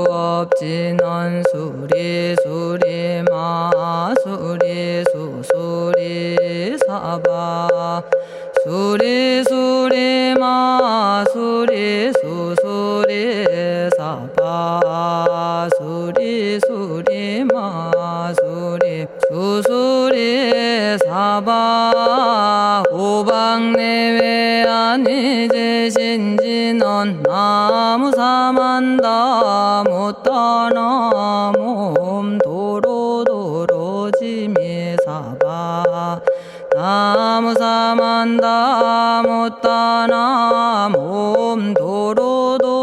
정구업진원 수리 마수리 수수리 사바 수리 마수리 수수리 사바 수리 마수리 수수리 사바 오방내외 아니제신진원 나무사만다 못다나 몸 도로도로지미사바 나무사만다 못다나 몸 도로도로지미사바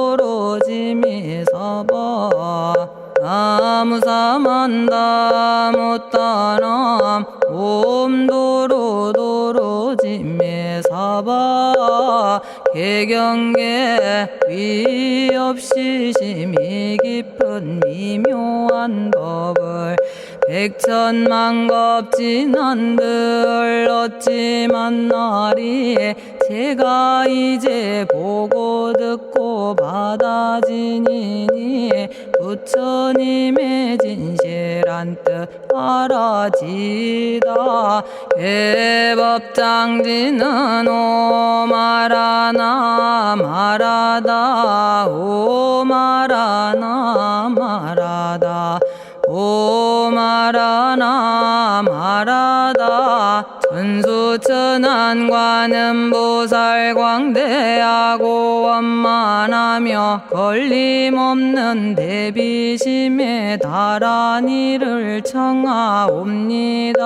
나무사만다 못다나 몸 도로도로지미사바 개경계 위 없이 심히 깊은 미묘한 법을 백천만겁진한들 어찌 만나리 제가 이제 보고 듣고 받아지니니 부처님의 진실한 뜻 알아지다 해법장지는 오마라나 마라다 오마라나 마라다 오마라나 마라다 천수천안관음보살 광대하고 원만하며 걸림없는 대비심에 달한 이를 청하옵니다.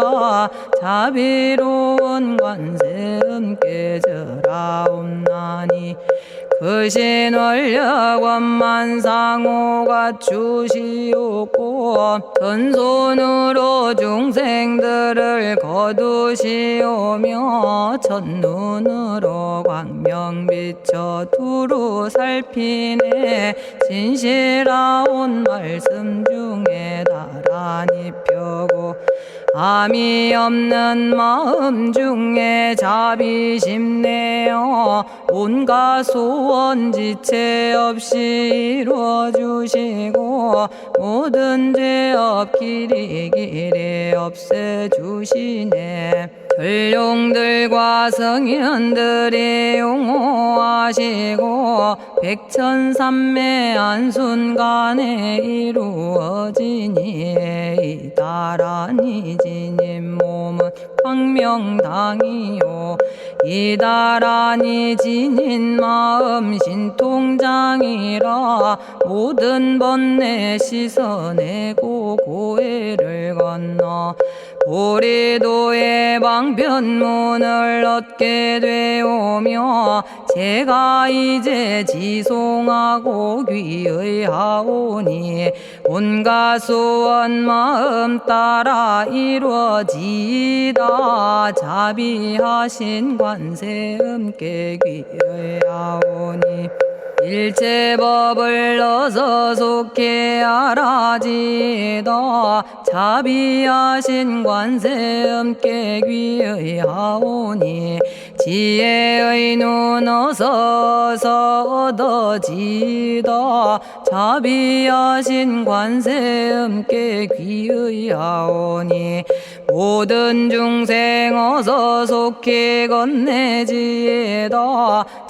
자비로운 관세음께 절하옵나니 그신원력 원만상호가 주시옵고 전손으로 중생들을 거두시오며 첫눈으로 광명 비춰 두루 살피네 진실하온 말씀 중에 나란히 펴고 암이 없는 마음 중에 자비심내어 온갖 소원 지체 없이 이루어주시고 모든 죄업 길이 없애주시네. 전룡들과 성현들이 용호하시고 백천삼매 한순간에 이루어지니 이다라니 지님 몸은 광명당이요 이다라니 지닌 마음 신통장이라 모든 번뇌 씻어내고 고해를 건너 보리도의 방편문을 얻게 되오며 제가 이제 지송하고 귀의하오니 온갖 소원 마음 따라 이루어지다 자비하신 관세음께 귀의하오니 일체법을 넣어서 속히 알아지다 자비하신 관세음께 귀의하오니 지혜의 눈 어서서 얻어지다 자비하신 관세음께 귀의하오니 모든 중생 어서 속히 건네지다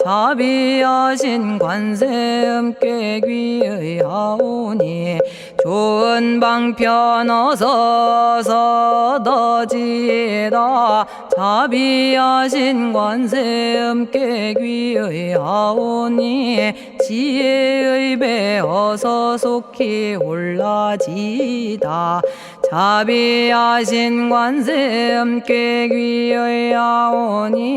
자비하신 관세음께 귀의하오니 좋은 방편 어서 얻어지다 자비하신 관세음께 귀의하오니 지혜의 배 어서 속히 올라지다 자비하신 관세음께 귀의하오니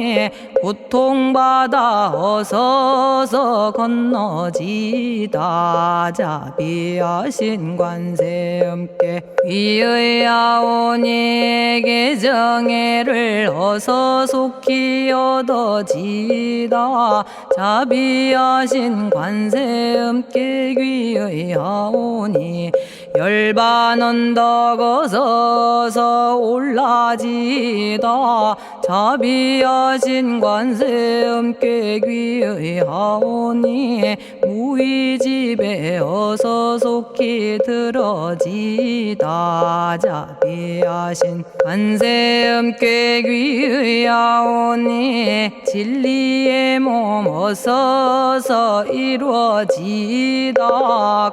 고통받아 어서서 건너지다 자비하신 관세음께 귀의하오니 개정해를 일을 어서 속히 얻어지이다. 자비하신 관세음께 귀의하오니 열반 언덕 어서서 올라지이다. 자비하신 관세음께 귀의하오니 무의집에 어서 속히 들어지이다. 자비하신 관세음께 귀의하오니 진리의 몸 어서서 이루어지이다.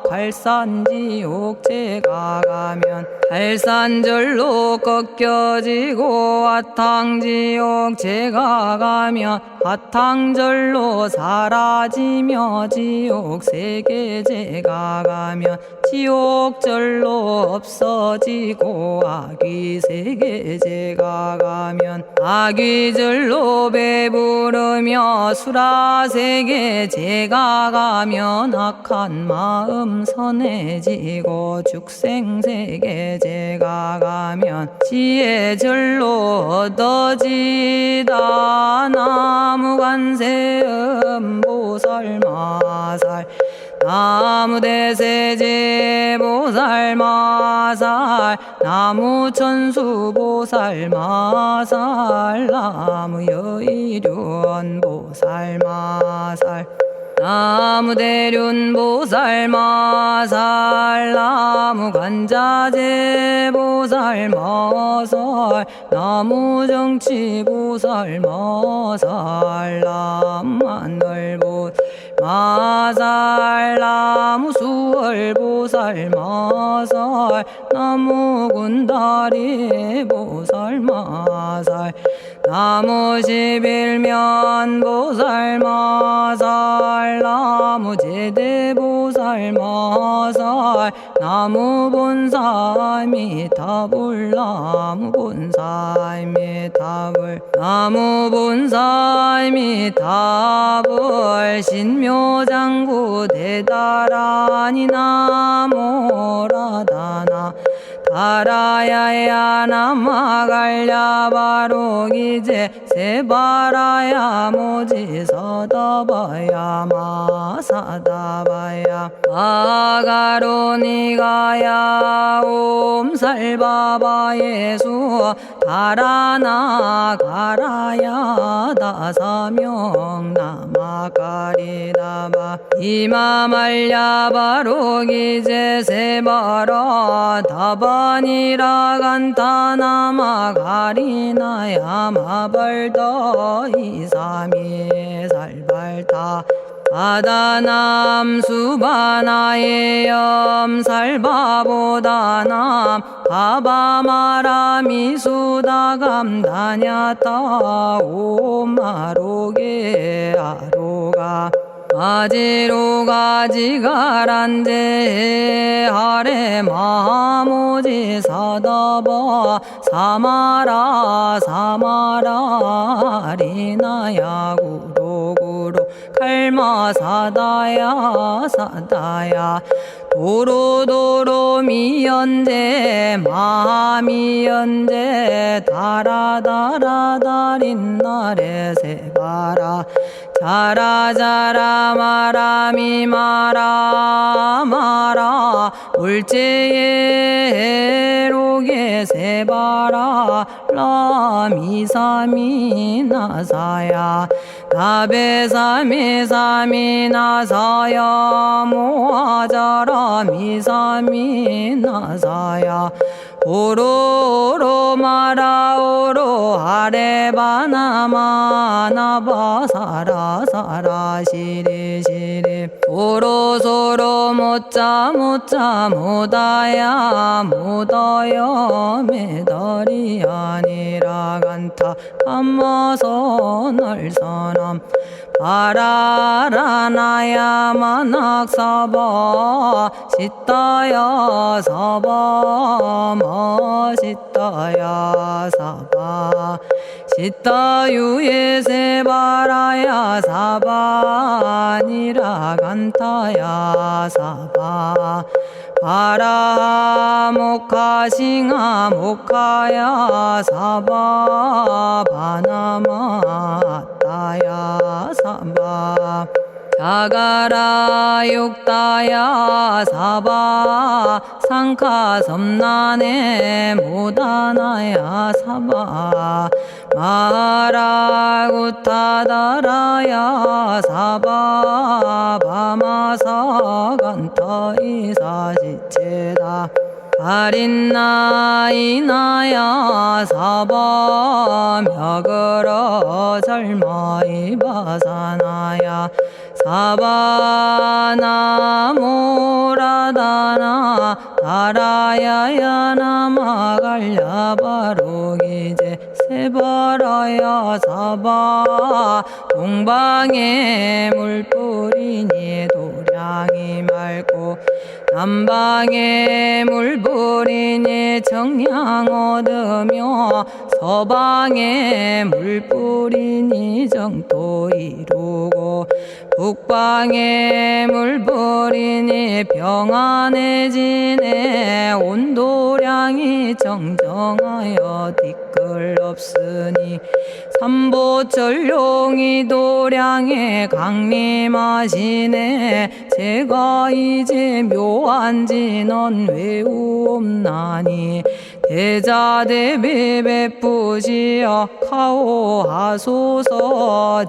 갈산지옥제가 가면 갈산절로 꺾여지고 화탕지옥제가 가면 화탕절로 사라지며 지옥세계제가 가면 지옥절로 없어지고 아귀세계제가 가면 아귀절로 배부르며 수라세계제가 가면 악한 마음 선해지고 죽생세계제가 가면 지혜절로 얻어지다. 나무관세음보살마살 나무대세제보살마살 나무천수보살마살 나무여의륜보살마살 나무대륜보살마살 나무간자제보살마살 나무정치보살마살 나무하늘보살마살 나무수월보살마살 나무군다리보살마살 나무십일면보살마살 나무제대보살마살 나무본사미타불 나무본사미타불 나무본사미타불 신묘장구 대다라니 나모라다나 다라야야 나마갈야바로기제 세바라야 모지서다바야 마사다바야 아가로니가야 옴살바바예수 다라나가라야 다사명 나마가리다바 이마말야바로기제 세바라 다바니라간타나마가리나야 마발더 이사미 살발타 바다남 수바나의 염살바보다남 바바마라미 수다감다냐타 오마로게 아로가 아지로가지가란데 하레 마모지 사다바 사마라 사마라 리나야 구로구로 칼마 사다야 사다야 도로도로 미연제 마미연제 다라다라다린나레 세바라 자라자라 마라미 마라 마라 울제에 로게 세바라 라미사미 나사야 나베사미사미 나사야 모아자라 미사미 나사야 오로로 마라오로 아레바나마나바 사라사라 시리시리 오로소로 못자 못자 못다야 못다야 메달이 아니라 간타 감마서 날선함 바라라나야 만학사바 시타야 사바 마시타야 사바 시타유에 세바라야 사바 니라 간타야 사바 바라 모카 싱하 모카야 사바 바나마 따야 사바 자가라 육다야 사바 상카 섬나네 모다나야 사바 마라구타다라야 사바 바마사 간타 이사시체다 아린나이나야 사바 며그러 절마이 바사나야 사바나모라다나 다라야야 나마갈야바로기제 세바라야 사바 동방에 물뿌리니 도량이 맑고 남방에 물뿌리니 정량 얻으며 서방에 물뿌리니 정토 이루고 북방에 물뿌리니 평안해지네 온도량이 정정하여 뒤끌 없으니 삼보철룡이 도량에 강림하시네 제가 이제 묘한지 넌 외우옵나니 대자대비 베푸시어 카오하소서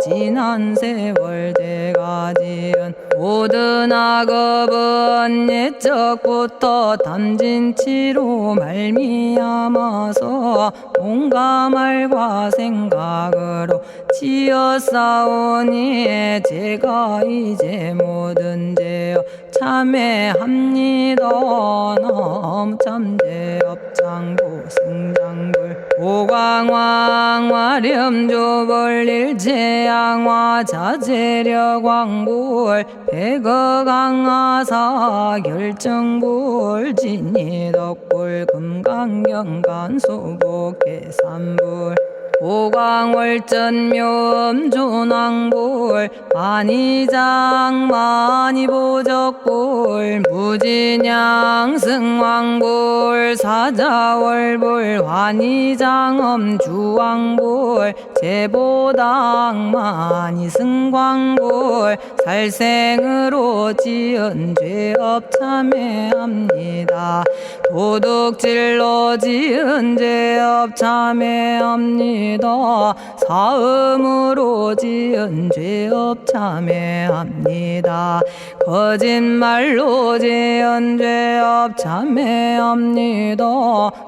지난 세월 제가 지은 모든 악업은 옛적부터 탐진치로 말미암아서 온갖 말과 생각으로 지었사오니 제가 이제 모든 죄업 참회합니다. 넘참죄업장부 승장불 오광왕 화렴조벌 일체양화 자재력왕불 백어강하사 결정불 진이덕불 금강경간소복계산불 오광월전묘음존왕불 만이장 만이보적불 무진양승왕불 사자월불 환희장엄주왕불 제보당 만이승광불 살생으로 지은 죄업 참회합니다. 도둑질로 지은 죄업 참회합니다. 사음으로 지은 죄업 참회합니다. 거짓말로 지은 죄업 참회합니다.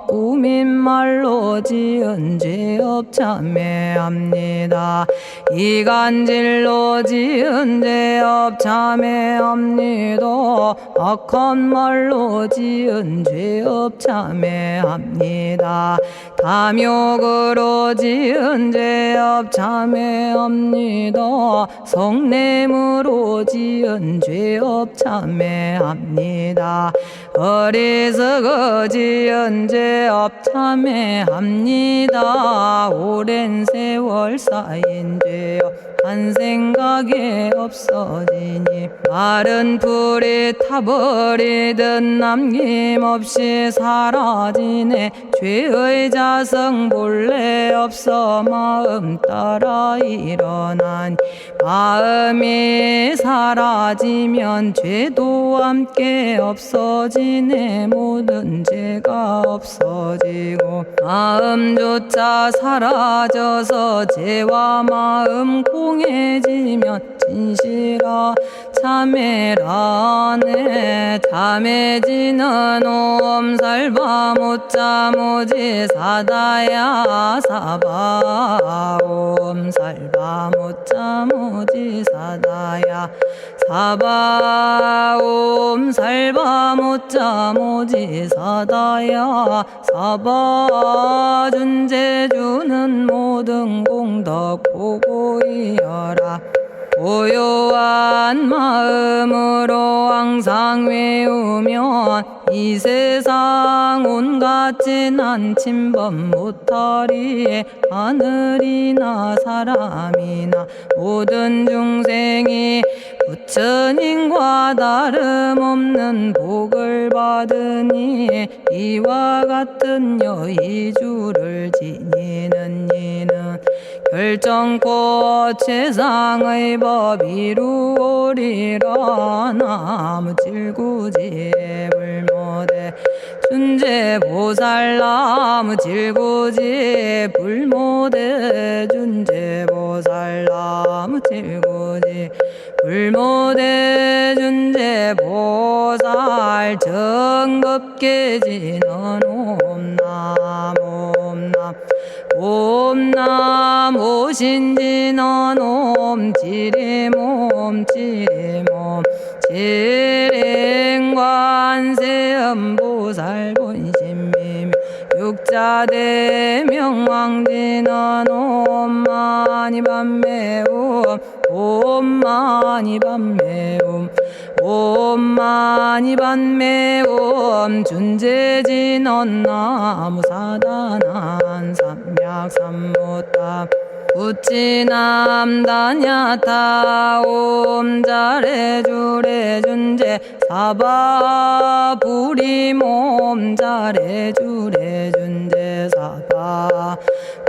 꾸민말로 지은 죄업 참회합니다. 이간질로 지은 죄업 참회합니다. 악한 말로 지은 죄업 참회합니다. 탐욕으로 지은 죄업 참회합니다. 성냄으로 지은 죄업 참회합니다. 어리석어 지은 죄업 참회합니다. 오랜 세월 쌓인 죄업 한 생각에 없어지니 마른 풀이 타버리듯 남김없이 사라지네. 죄의 자성 본래 없어 마음 따라 일어나니 마음이 사라지면 죄도 함께 없어지네. 모든 죄가 없어지고 마음조차 사라져서 죄와 마음 공해지면 진실아 참회라네. 참해지는 옴살바 못자모지 사다야 사바 옴살바 못자모지 사다야 사바 옴살바 못자모지 사다야 사바 준재주는 모든 공덕 보고이여라. 고요한 마음으로 항상 외우면 이 세상 온갖 진한 침범 못하리. 하늘이나 사람이나 모든 중생이 부처님과 다름없는 복을 받으니 이와 같은 여의주를 지니는 이는 결정코 최상의 법 이루오리라. 나무질구지 불모대 준재보살. 나무질구지 불모대 준재보살. 나무질구지 불모대 준재보살. 정법계지는 옴남 옴남 옴남. 오신지는 옴지리몸 지리몸 지림관세음보살 본심미묘 육자대명왕지는 옴마니밤매옴 옴마니밤매옴 옴마니밤매옴. 준재진언 나무사단한 삼약삼무타 우치남다냐타 옴자레주레 준재 사바 부리몸 자레주레 준재 사바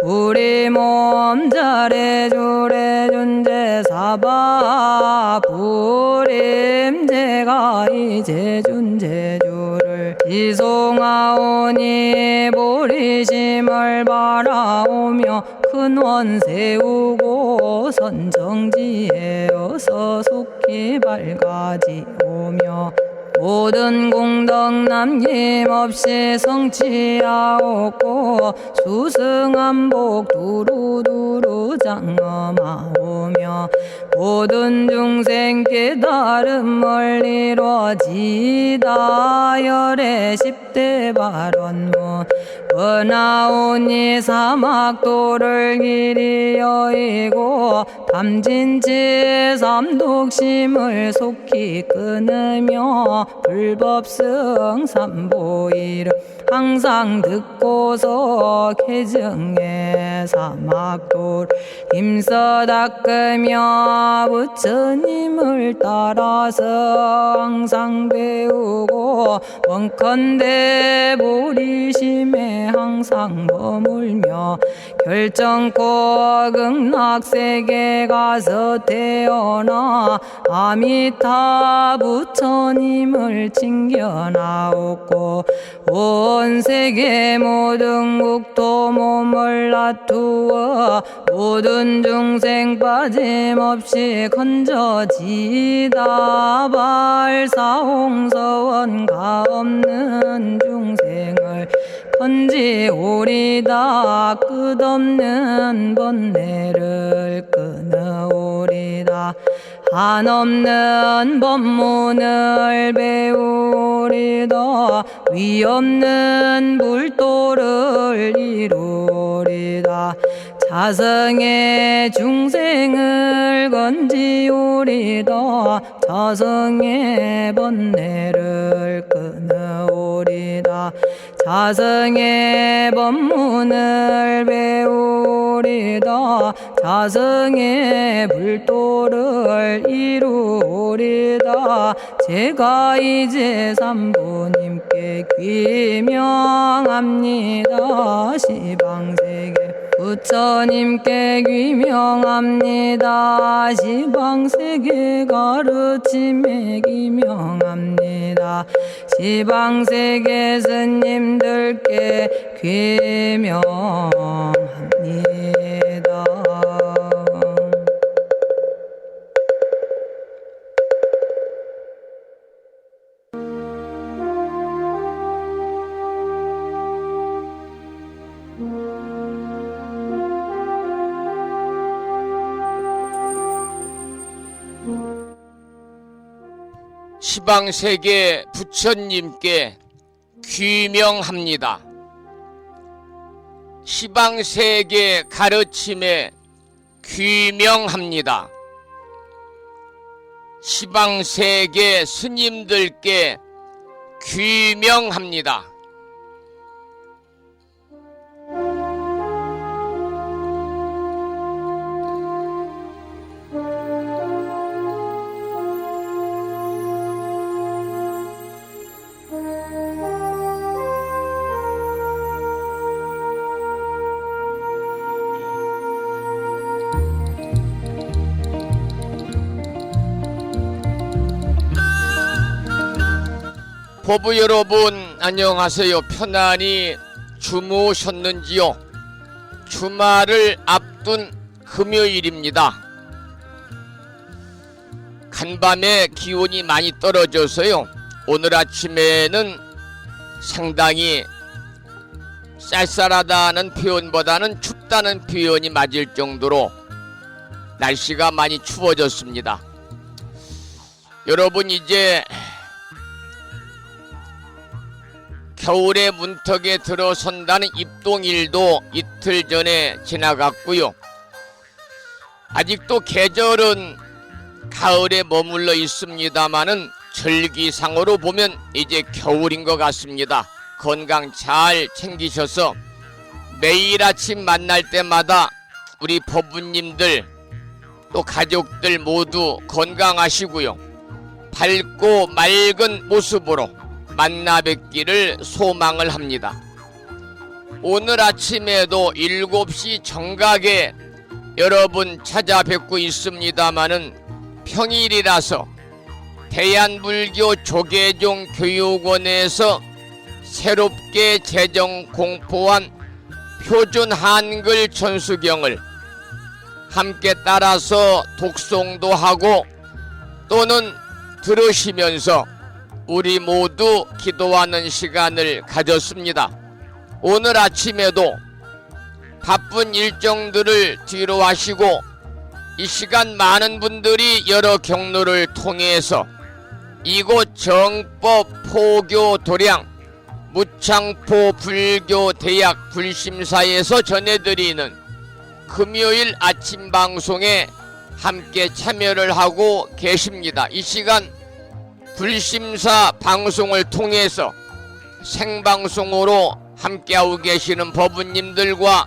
부리몸 자레주레 준재 사바 부림. 제가 이제 준재주를 지송하오니 보리심을 바라오며 큰 원 세우고 선정지에 어서 속히 밝아지오며 모든 공덕 남김없이 성취하옵고 수승한복 두루두루 장엄하오며 모든 중생 깨달음을 이루어지다. 열의 10대 발언문 번하오니 사막도를 길이 여의고 탐진치 삼독심을 속히 끊으며 불법승 삼보이를 항상 듣고서 개정의 사막도를 힘써 닦으며 부처님을 따라서 항상 배우고 원컨대 보리심에 항상 머물며 결정코 극락세계 가서 태어나 아미타 부처님을 챙겨나오고 온 세계 모든 국토 몸을 놔두어 모든 중생 빠짐없이 건져지다. 발사홍서원가 없는 중생을 건지오리다. 끝없는 번뇌를 끊어오리다. 한없는 법문을 배우리다. 위없는 불도를 이루리다. 자성의 중생을 건지오리다. 자성의 번뇌를 끊어오리다. 자성의 법문을 배우리다. 자성의 불도를 이루리다. 제가 이제 삼부님께 귀명합니다. 시방세계 부처님께 귀명합니다. 시방세계 가르침에 귀명합니다. 시방세계 스님들께 귀명합니다. 시방세계 부처님께 귀명합니다. 시방세계 가르침에 귀명합니다. 시방세계 스님들께 귀명합니다. 법부 여러분 안녕하세요. 편안히 주무셨는지요? 주말을 앞둔 금요일입니다. 간밤에 기온이 많이 떨어져서요, 오늘 아침에는 상당히 쌀쌀하다는 표현보다는 춥다는 표현이 맞을 정도로 날씨가 많이 추워졌습니다. 여러분, 이제 겨울의 문턱에 들어선다는 입동일도 이틀 전에 지나갔고요. 아직도 계절은 가을에 머물러 있습니다마는 절기상으로 보면 이제 겨울인 것 같습니다. 건강 잘 챙기셔서 매일 아침 만날 때마다 우리 법부님들 또 가족들 모두 건강하시고요, 밝고 맑은 모습으로 만나 뵙기를 소망을 합니다. 오늘 아침에도 7시 정각에 여러분 찾아뵙고 있습니다마는 평일이라서 대한불교 조계종 교육원에서 새롭게 제정 공포한 표준 한글 천수경을 함께 따라서 독송도 하고 또는 들으시면서 우리 모두 기도하는 시간을 가졌습니다. 오늘 아침에도 바쁜 일정들을 뒤로 하시고 이 시간 많은 분들이 여러 경로를 통해서 이곳 정법 포교 도량 무창포 불교대학 불심사에서 전해드리는 금요일 아침 방송에 함께 참여를 하고 계십니다. 이 시간 불심사 방송을 통해서 생방송으로 함께하고 계시는 법부님들과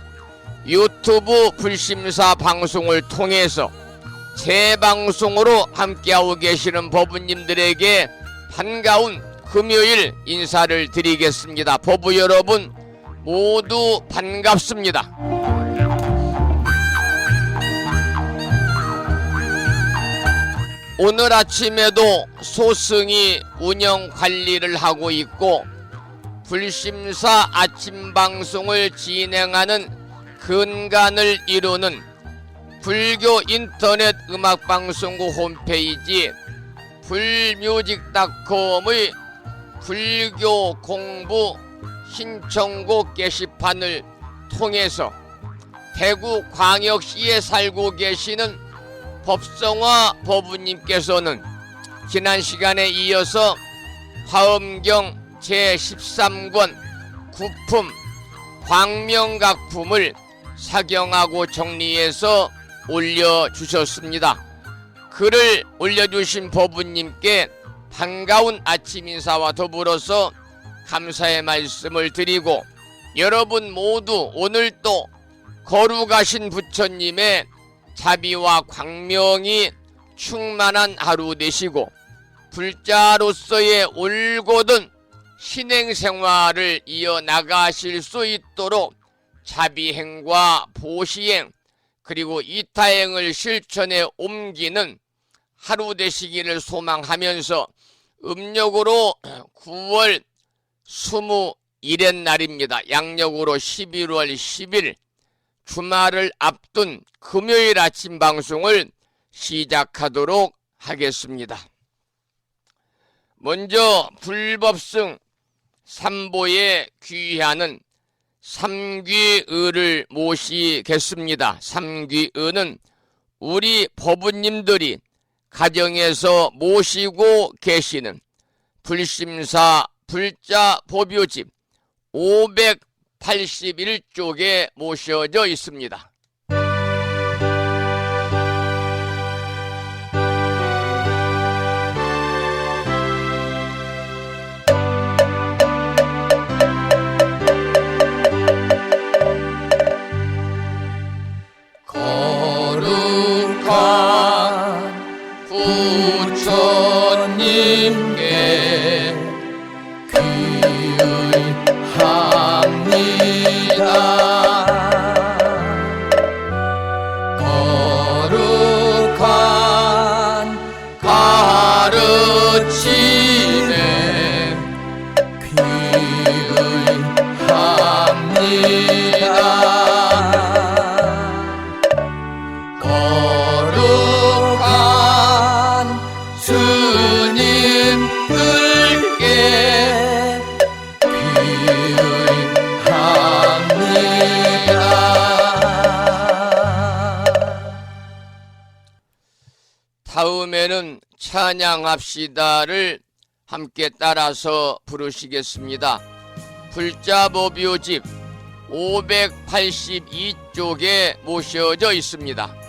유튜브 불심사 방송을 통해서 재방송으로 함께하고 계시는 법부님들에게 반가운 금요일 인사를 드리겠습니다. 법부 여러분 모두 반갑습니다. 오늘 아침에도 소승이 운영 관리를 하고 있고 불심사 아침 방송을 진행하는 근간을 이루는 불교 인터넷 음악방송국 홈페이지 불뮤직닷컴의 불교 공부 신청곡 게시판을 통해서 대구 광역시에 살고 계시는 법성화 법부님께서는 지난 시간에 이어서 화엄경 제13권 구품 광명각품을 사경하고 정리해서 올려주셨습니다. 글을 올려주신 법부님께 반가운 아침 인사와 더불어서 감사의 말씀을 드리고, 여러분 모두 오늘 또 거룩하신 부처님의 자비와 광명이 충만한 하루 되시고 불자로서의 올곧은 신행생활을 이어나가실 수 있도록 자비행과 보시행 그리고 이타행을 실천에 옮기는 하루 되시기를 소망하면서 음력으로 9월 21일 날입니다. 양력으로 11월 10일 주말을 앞둔 금요일 아침 방송을 시작하도록 하겠습니다. 먼저 불법승 삼보에 귀하는 삼귀의를 모시겠습니다. 삼귀의는 우리 법부님들이 가정에서 모시고 계시는 불심사 불자 보묘집 581쪽에 모셔져 있습니다. 찬양합시다를 함께 따라서 부르시겠습니다. 불자법요집 582쪽에 모셔져 있습니다.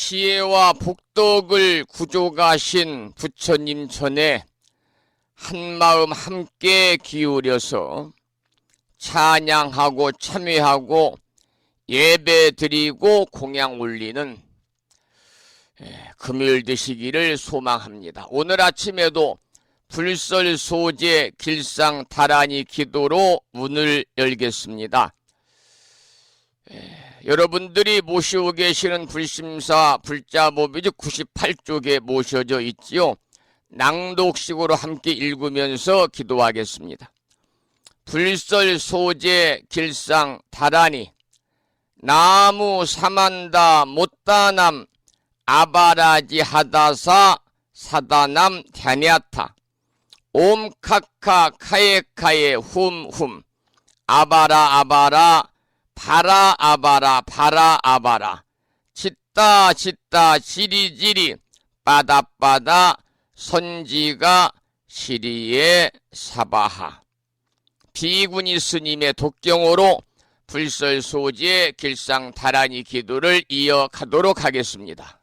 지혜와 복덕을 구족하신 부처님 전에 한마음 함께 기울여서 찬양하고 참회하고 예배드리고 공양 올리는 금요일 되시기를 소망합니다. 오늘 아침에도 불설소재 길상 다란이 기도로 문을 열겠습니다. 여러분들이 모시고 계시는 불심사 불자법이 98쪽에 모셔져 있지요. 낭독식으로 함께 읽으면서 기도하겠습니다. 불설소재 길상 다란이 나무 사만다 못다남 아바라지 하다사 사다남 갸냐타 옴카카 카에카에 훔훔 아바라 아바라 바라 아바라 바라 아바라 짓다 짓다 지리지리 빠다빠다 선지가 시리에 사바하. 비구니 스님의 독경으로 불설소재 길상 다란이 기도를 이어가도록 하겠습니다.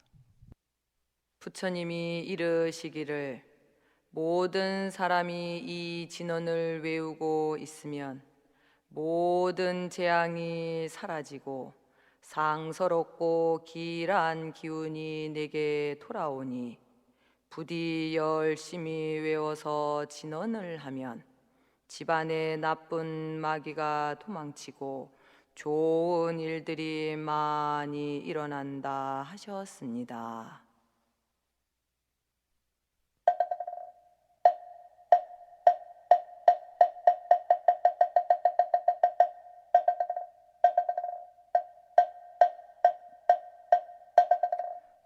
부처님이 이르시기를 모든 사람이 이 진언을 외우고 있으면 모든 재앙이 사라지고 상서롭고 길한 기운이 내게 돌아오니 부디 열심히 외워서 진언을 하면 집안에 나쁜 마귀가 도망치고 좋은 일들이 많이 일어난다 하셨습니다.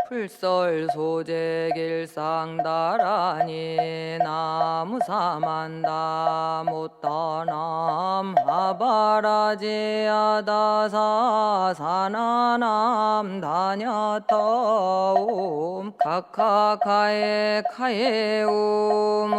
풀설 소재 길상다라니 나무 사만다 못다남 아바라지아다사 사나남 다냐타옴 카카카에 카에우몸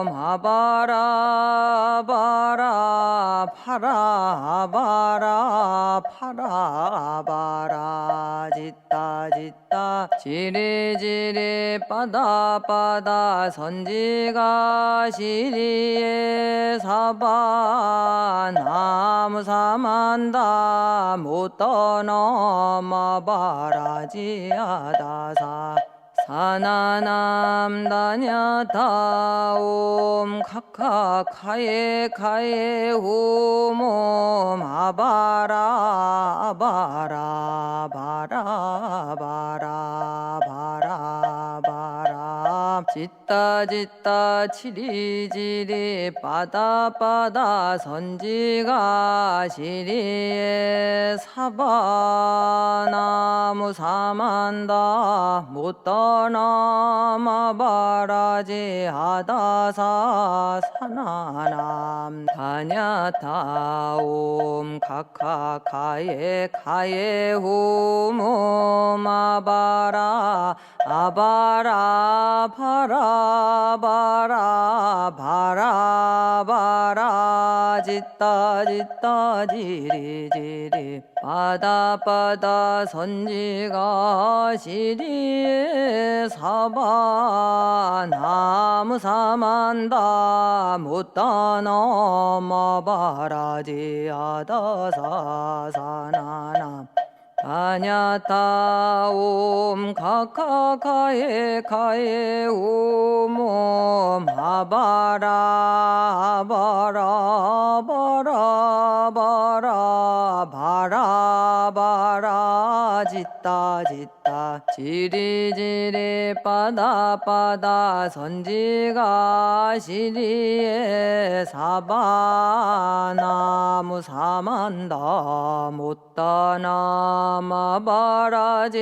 아바라 바라 파라 바라 파라 바라 짓다 짓다 지리지리 빠다빠다 선지가 시리에 사바 나무 사만다 못 떠넘어 바라지아다사 사나남 다냐타옴 카카카에 카에 후몸 아바라 바라 바라 바라 바라 바라 짓다 짓다 치리지리 빠다빠다 선지가 시리에 사바 나무 사만다 못 떠넘어 바라지아다사 사나남 다냐타옴 카카카에 카에 후몸 아바라 아바라 바라 바라 바라 바라 짓다 짓다 지리지리 빠다빠다 선지가 시리에 사바 나무 사만다 못 떠넘어 바라지아다사 사나남 다냐타옴 카카카에 카에 우몸 아바라 바라 바라 바라 바라 바라 짓다 짓다 지리지리 빠다빠다 선지가 시리에 사바 나무 사만다 못 떠넘어 바라지아다사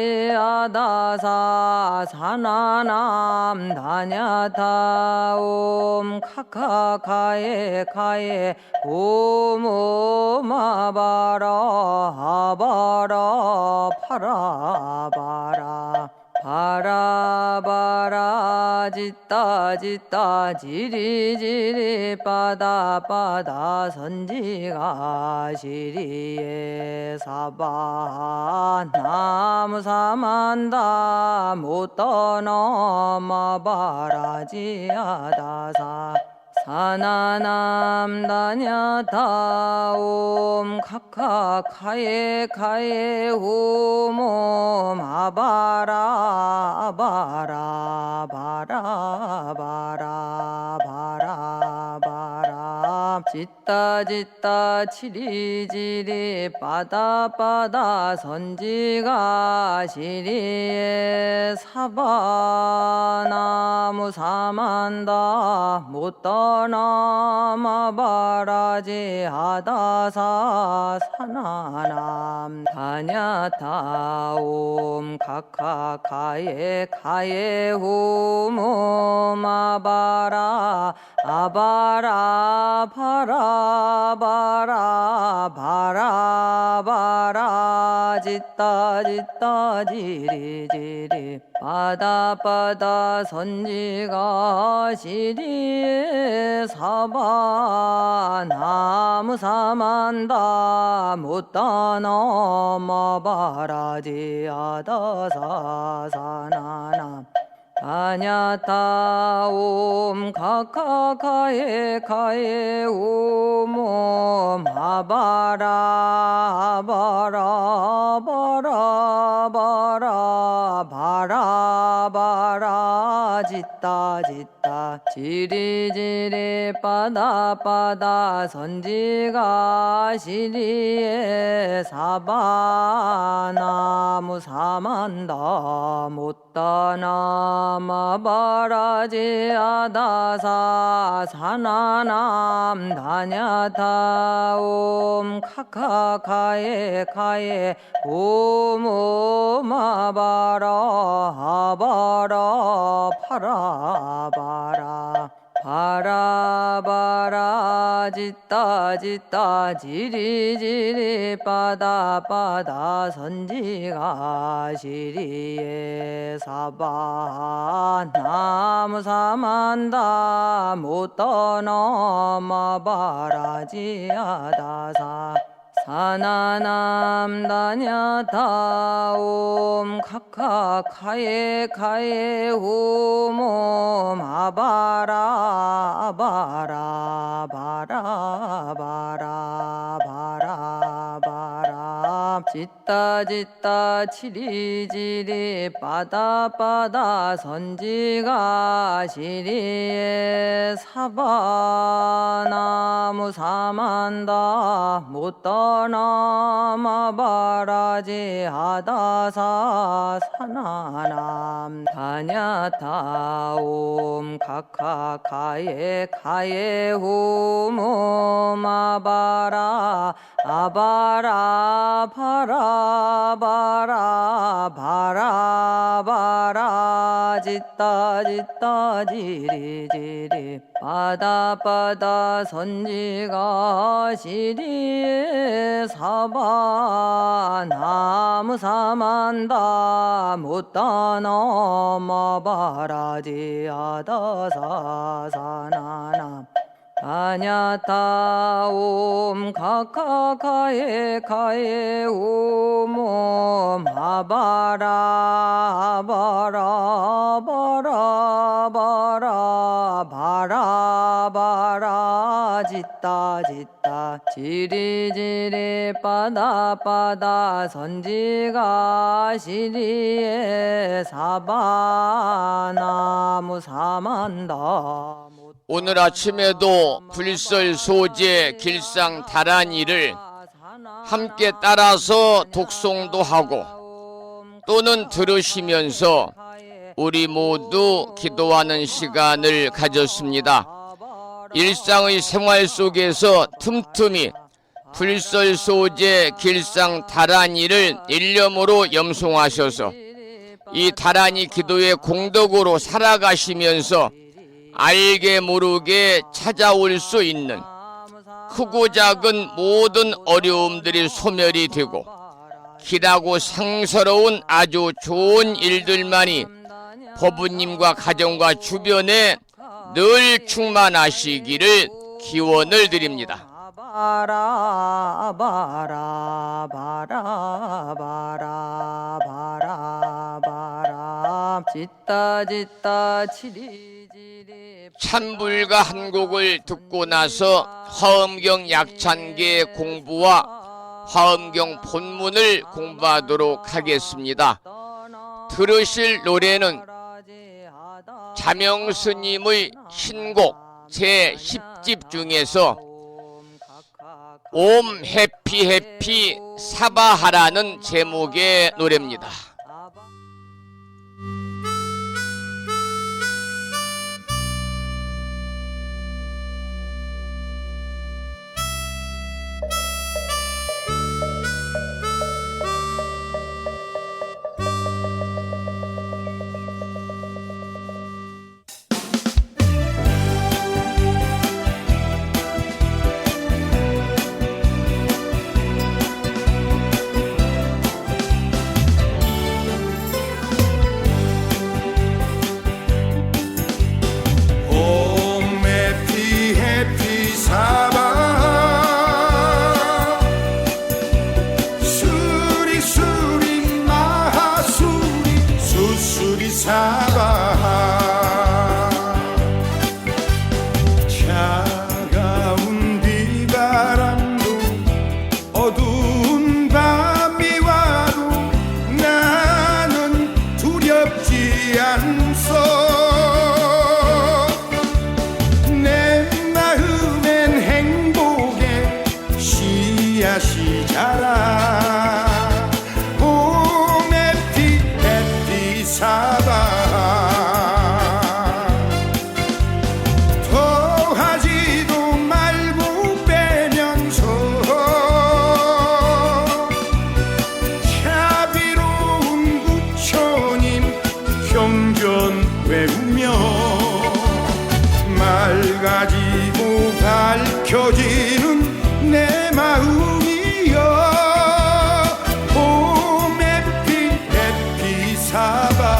사나남 다냐타옴 카카카에 카에 오몸 아바라 바라 파라 바라 바라 바라 짓다 짓다 지리지리 빠다빠다 선지가 시리에 사바 나무 사만다 못 떠넘어 바라지아다사 사나남 다냐타옴 카카카에 카에 후몸 아바라 바라 바라 바라 바라 바라 짓다 짓다 치리지리 빠다빠다 선지가 시리에 사바 나무 사만다 못 떠넘어 바라지아다사 사나남 다냐타옴 카카카에 카에 후몸 아바라 아바라 바라 바라 바라 바라 짓다 짓다 지리지리 빠다빠다 선지가 시리에 사바 나무 사만다 못 떠넘어 바라지아다사 사나남 다냐타옴 카카카에 카에 우몸 아바라 바라 바라 바라 바라 바라 짓다 짓다 지리지리 빠다빠다 선지가 시리에 사바나무 사만다 못다나 마바라지 아다사 사나남 다냐타 옴 카카카에 카에 오모마바라 아바라 파라바라 바라바라 짓다 지리지리 빠다빠다 선지가 시리에 사바 나무 사만다 못 떠넘어바라지 아다사 사나남 다냐타 옴 카카카에 카에 오몸 아바라 바라 바라 바라 바라 바라 짓다 지리지리 빠다빠다 선지가 시리에 사바나무 사만다 못 떠넘어바라지 하다사 사나남 다냐타 옴 카카카에 카에 홈옴 아바라 아바라 바라 바라 바라 바라 짓다 지리지리 빠다빠다 선지가 시리에 사바 나무 사만다 못 떠넘어바라지 아다사 사나남 다냐타 옴 카카카에 카에 오몸 아바라 바라 바라 바라 바라 바라 짓다 지리지리 빠다빠다 선지가 시리에 사바나무 사만다 오늘 아침에도 불설소재 길상 다란이를 함께 따라서 독송도 하고 또는 들으시면서 우리 모두 기도하는 시간을 가졌습니다. 일상의 생활 속에서 틈틈이 불설소재 길상 다란이를 일념으로 염송하셔서 이 다란이 기도의 공덕으로 살아가시면서 알게 모르게 찾아올 수 있는 크고 작은 모든 어려움들이 소멸이 되고 길하고 상서로운 아주 좋은 일들만이 법부님과 가정과 주변에 늘 충만하시기를 기원을 드립니다. 바라 바라 바라 바라 바라 바라 짓다 지리지리 찬불가 한 곡을 듣고 나서 화엄경 약찬계 공부와 화엄경 본문을 공부하도록 하겠습니다. 들으실 노래는 자명스님의 신곡 제10집 중에서 옴 해피 사바하라는 제목의 노래입니다. 켜지는 내 마음이여 봄에 핀 해피 사바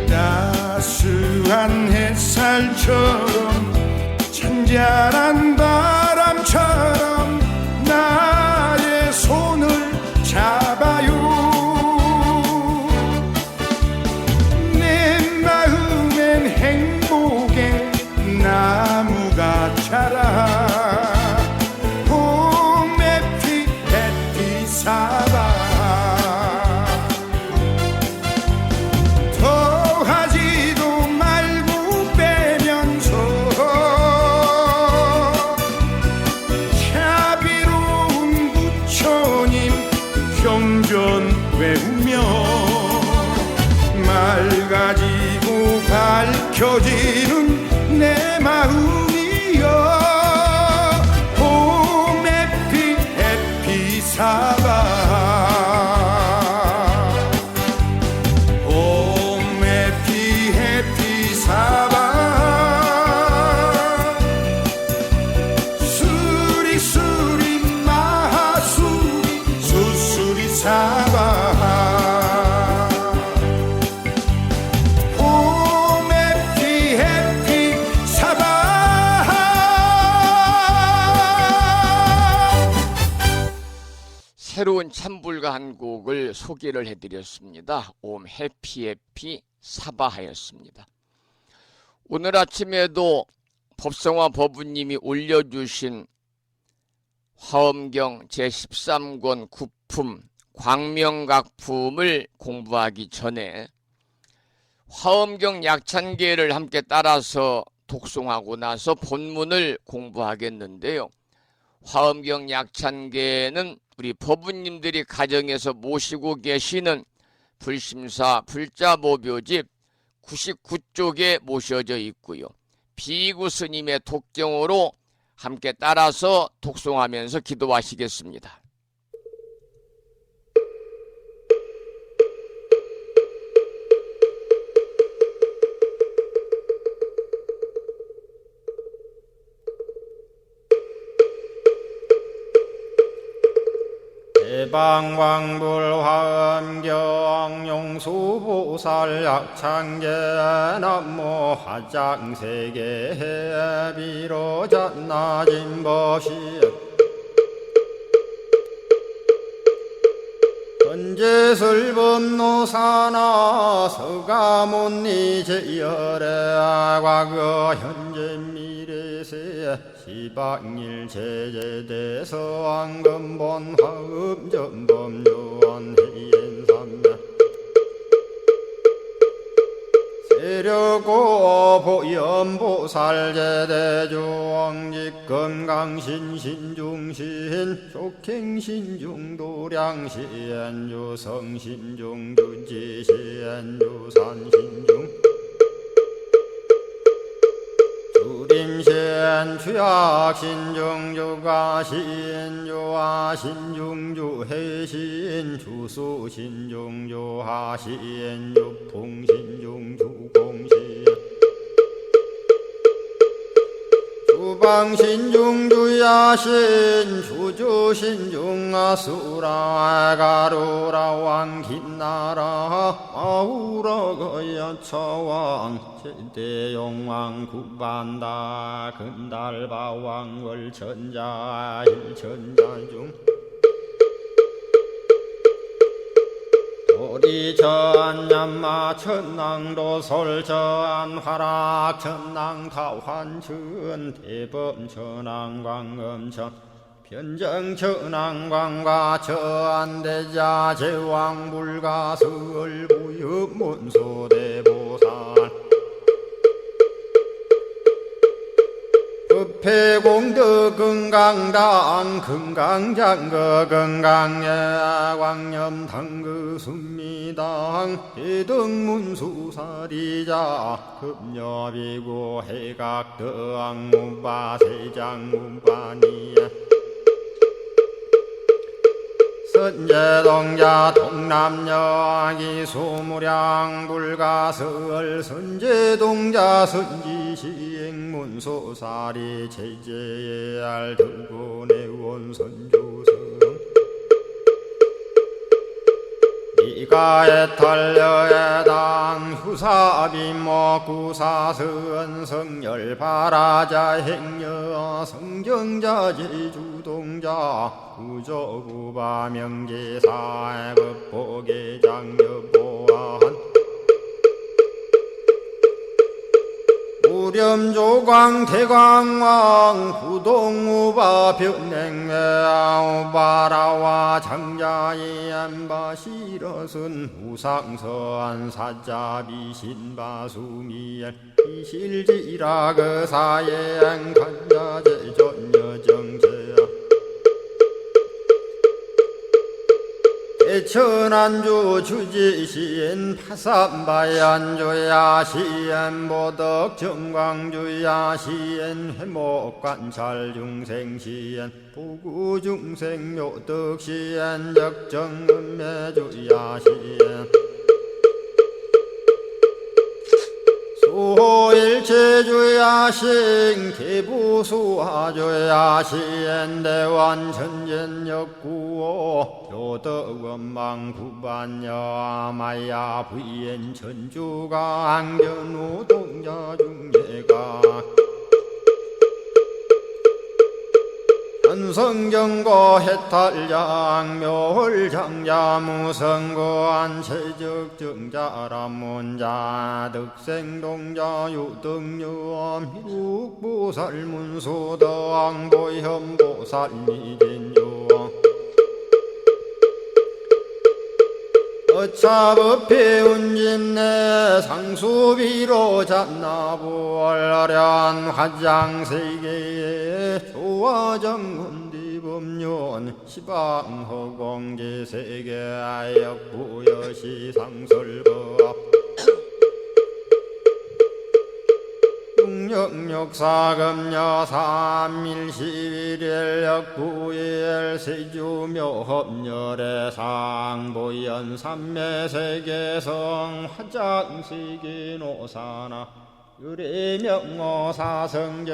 따스한 햇살처럼 잔잔한 바람처럼 나의 손을 잡아요 내 마음엔 행복의 나무가 자라 봄에 피 햇빛 사바 더하지도 말고 빼면서 자비로운 부처님 경전 외우며 맑아지고 밝혀지는 내 마음이여 봄에 피 해피 사바 봄에 피 해피 사바 수리수리 마하수리 수수리 사바 봄에 피 해피 사바 새로운 찬불가 한 곡을 소개를 해드렸습니다. 옴 해피 사바하였습니다. 오늘 아침에도 법성화 법우님이 올려주신 화엄경 제13권 9품 광명각품을 공부하기 전에 화엄경 약찬계를 함께 따라서 독송하고 나서 본문을 공부하겠는데요. 화엄경 약찬계는 우리 법우님들이 가정에서 모시고 계시는 불심사 불자모묘집 99쪽에 모셔져 있고요. 비구 스님의 독경으로 함께 따라서 독송하면서 기도하시겠습니다. 대방광불화엄경 용수보살 약창계 남모 화장세계 비로잣나진 법시 헌재설법노사나 서가문니 제열의 과거 현재 미래세 시방일 제제대서 왕금본 화음전범요원 해인삼야 세력고 보염보살 제대주왕직 건강신신중신 족행신중도량시엔주성신중주지시엔주산신중 주림신 주약신중주가신 주아신중주해신 주수신중주하신 주풍신중주공신 주방신중주야신 주주신중아수라 가루라 왕긴나라 마우라가야차왕 제대용왕 구반다 근달바왕 월천자 일천자중 도리천냠마 천낭도 솔천 화락 천낭 타환천 대범 천왕광음천 변정 천왕광과 천대자 제왕불가 설부엽 문소대보살 법회공덕 건강당 건강장거 건강예 광염당그 순미당 대덕문수사리자 급여비고 해각덕 문바 세장 문바니야 선제동자 동남여기 소무량 불가설 선제동자 선지시행문소사리 제제알 등군의원 선조성 이가에 탈려에당 휴사비모 구사선 성열 바라자 행여 성정자 제주동자 구조구바 명제사의 법보계 장여보아한 우렴조광 대광왕 부동우바 변행매아 우바라와 장자의 안바시러슨 우상서한 사자비 신바수미엔 이실지라 그 사예안 간자제 전여정제야 대천안주 주지시엔 파산바얀주야 시엔 보덕 정광주야 시엔 회목관찰 중생시엔 보구중생 묘덕시엔 적정은매주야 시엔 소일체주야신 개부수하주야신 대완천전역구오 교덕원망구반여마야 부인 천주가 안견우 동자중예가 현성경고 해탈장 묘홀장자 무성고한 체적정자람문자 득생동자 유등유엄 희룩보살문수덕보현보살미진유엄 어차법회 운집내 상수비로 잔나부얼련 화장세계에 조화정훈디법륜 시방허공제세계 역부여시상설법 육력사금여 3일 11일 역부일 세주묘법열의 상보연 삼매세계성 화장세계노사나 유래명어사성제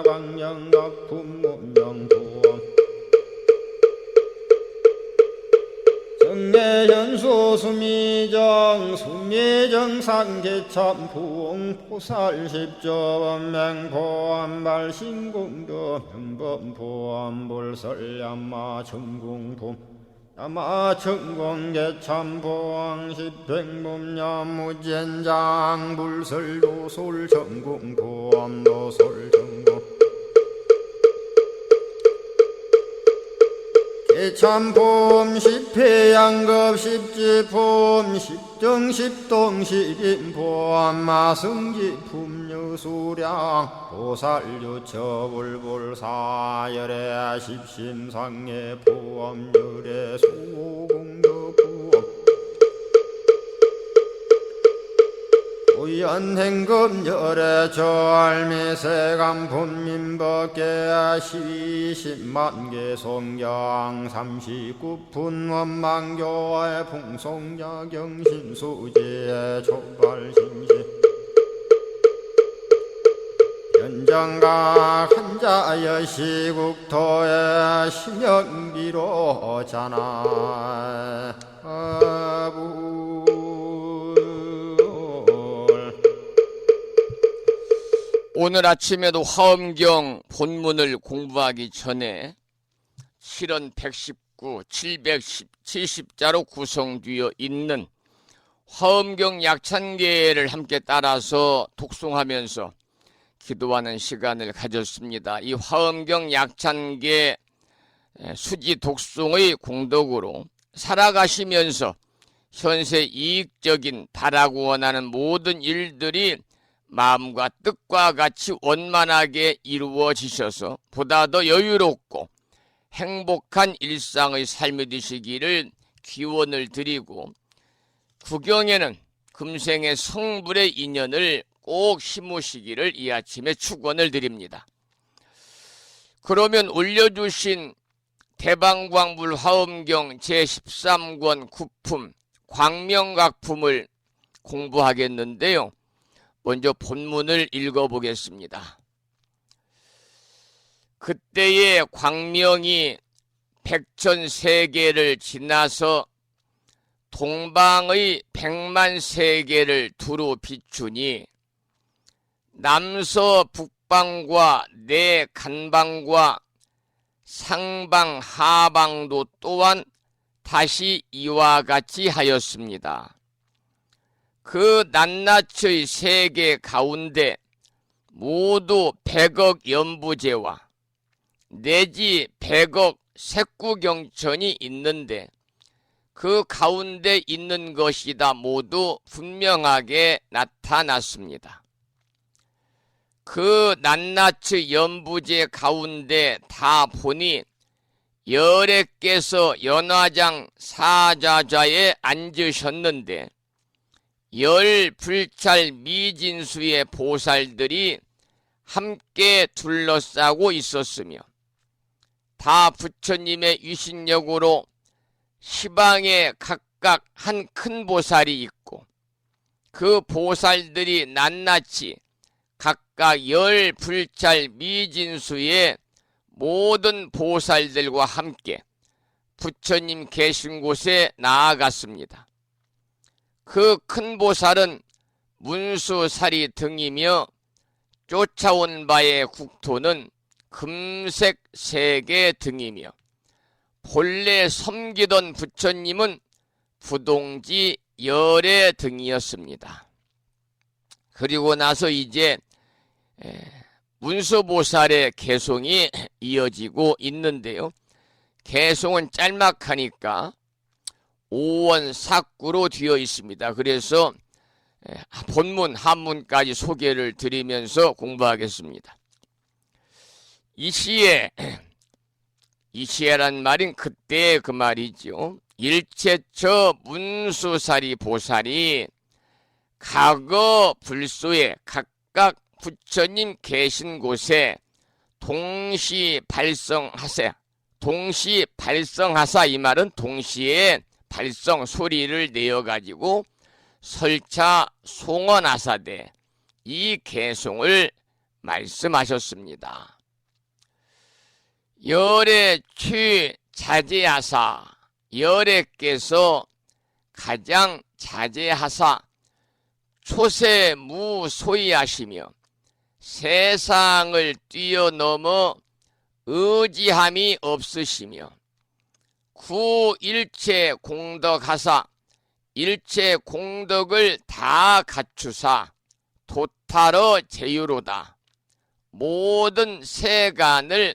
광영각품문명부엄 정례현수 수미정 수미정상계참풍 포살십조범맹포암발 신공도 명범포암불설야마 천궁품 야마천공계참포항 십행범야무젠장 불설도솔 천궁포암도솔 참폼 십회양급 십지폼 십정십동 십인폼 마승지품 유수량 보살유처불불사열의 십심상의 포함열의 수공덕부엄 우연행급열의 저알미세간품민법계 시십만개 송경 39분 원망교의 풍송야경신수제 촉발신시 연정각 한자여 시국토의 심영기로 자나 오늘 아침에도 화엄경 본문을 공부하기 전에 실은 119, 770자로 구성되어 있는 화엄경 약찬계를 함께 따라서 독송하면서 기도하는 시간을 가졌습니다. 이 화엄경 약찬계 수지 독송의 공덕으로 살아가시면서 현세 이익적인 바라고 원하는 모든 일들이 마음과 뜻과 같이 원만하게 이루어지셔서 보다 더 여유롭고 행복한 일상의 삶이 되시기를 기원을 드리고, 구경에는 금생의 성불의 인연을 꼭 심으시기를 이 아침에 축원을 드립니다. 그러면 올려주신 대방광불 화엄경 제13권 9품 광명각품을 공부하겠는데요. 먼저 본문을 읽어보겠습니다. 그때의 광명이 백천세계를 지나서 동방의 백만세계를 두루 비추니 남서 북방과 내 간방과 상방 하방도 또한 다시 이와 같이 하였습니다. 그 낱낱의 세계 가운데 모두 100억 연부제와 내지 100억 색구경천이 있는데 그 가운데 있는 것이 다 모두 분명하게 나타났습니다. 그 낱낱의 연부제 가운데 다 보니 열애께서 연화장 사자좌에 앉으셨는데 열 불찰 미진수의 보살들이 함께 둘러싸고 있었으며 다 부처님의 위신력으로 시방에 각각 한 큰 보살이 있고 그 보살들이 낱낱이 각각 열 불찰 미진수의 모든 보살들과 함께 부처님 계신 곳에 나아갔습니다. 그 큰 보살은 문수사리 등이며 쫓아온 바의 국토는 금색 세계 등이며 본래 섬기던 부처님은 부동지 열애 등이었습니다. 그리고 나서 이제 문수보살의 개송이 이어지고 있는데요. 개송은 짤막하니까 5원 4구로 되어 있습니다. 그래서 본문 한문까지 소개를 드리면서 공부하겠습니다. 이시에란 말인 그때 그 말이죠. 일체처 문수사리 보살이 과거 불소에 각각 부처님 계신 곳에 동시 발성하사, 이 말은 동시에 발성 소리를 내어가지고 설차 송언하사되 이 개송을 말씀하셨습니다. 열애 취 자제하사, 열애께서 가장 자제하사 초세무소이하시며 세상을 뛰어넘어 의지함이 없으시며 구일체 공덕하사 일체 공덕을 다 갖추사 도탈어 제유로다 모든 세간을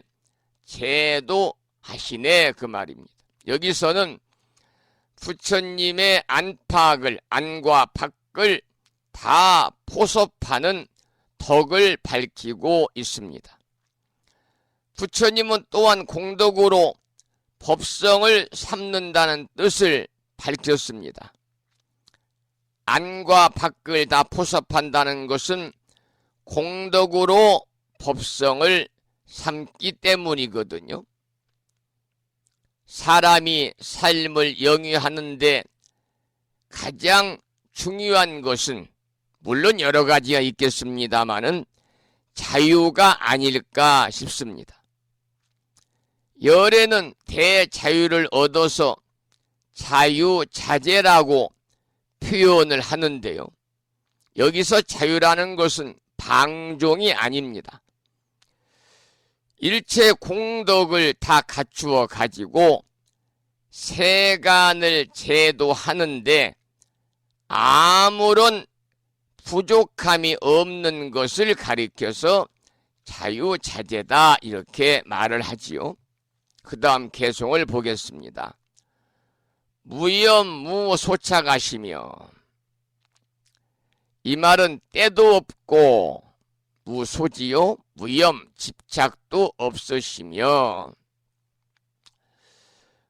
제도하시네 그 말입니다. 여기서는 부처님의 안팎을 안과 밖을 다 포섭하는 덕을 밝히고 있습니다. 부처님은 또한 공덕으로 법성을 삼는다는 뜻을 밝혔습니다. 안과 밖을 다 포섭한다는 것은 공덕으로 법성을 삼기 때문이거든요. 사람이 삶을 영위하는데 가장 중요한 것은 물론 여러 가지가 있겠습니다마는 자유가 아닐까 싶습니다. 열애는 대자유를 얻어서 자유자재라고 표현을 하는데요. 여기서 자유라는 것은 방종이 아닙니다. 일체 공덕을 다 갖추어 가지고 세간을 제도하는데 아무런 부족함이 없는 것을 가리켜서 자유자재다 이렇게 말을 하지요. 그 다음 개송을 보겠습니다. 무염무소착하시며 이 말은 때도 없고 무소지요 무염 집착도 없으시며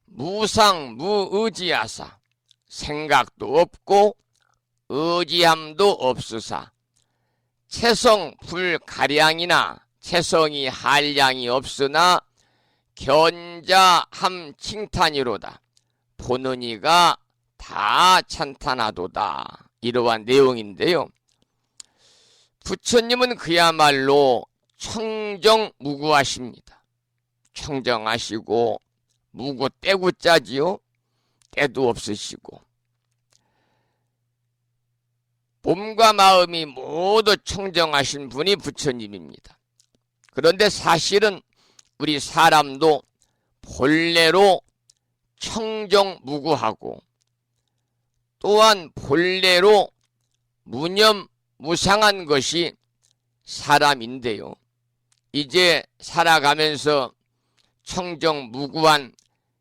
무상무의지하사 생각도 없고 의지함도 없으사 체성 불가량이나 체성이 한량이 없으나 견자함 칭탄이로다. 보는 이가 다 찬탄하도다. 이러한 내용인데요. 부처님은 그야말로 청정무구하십니다. 청정하시고 무구 떼구짜지요. 때도 없으시고 몸과 마음이 모두 청정하신 분이 부처님입니다. 그런데 사실은 우리 사람도 본래로 청정무구하고 또한 본래로 무념무상한 것이 사람인데요. 이제 살아가면서 청정무구한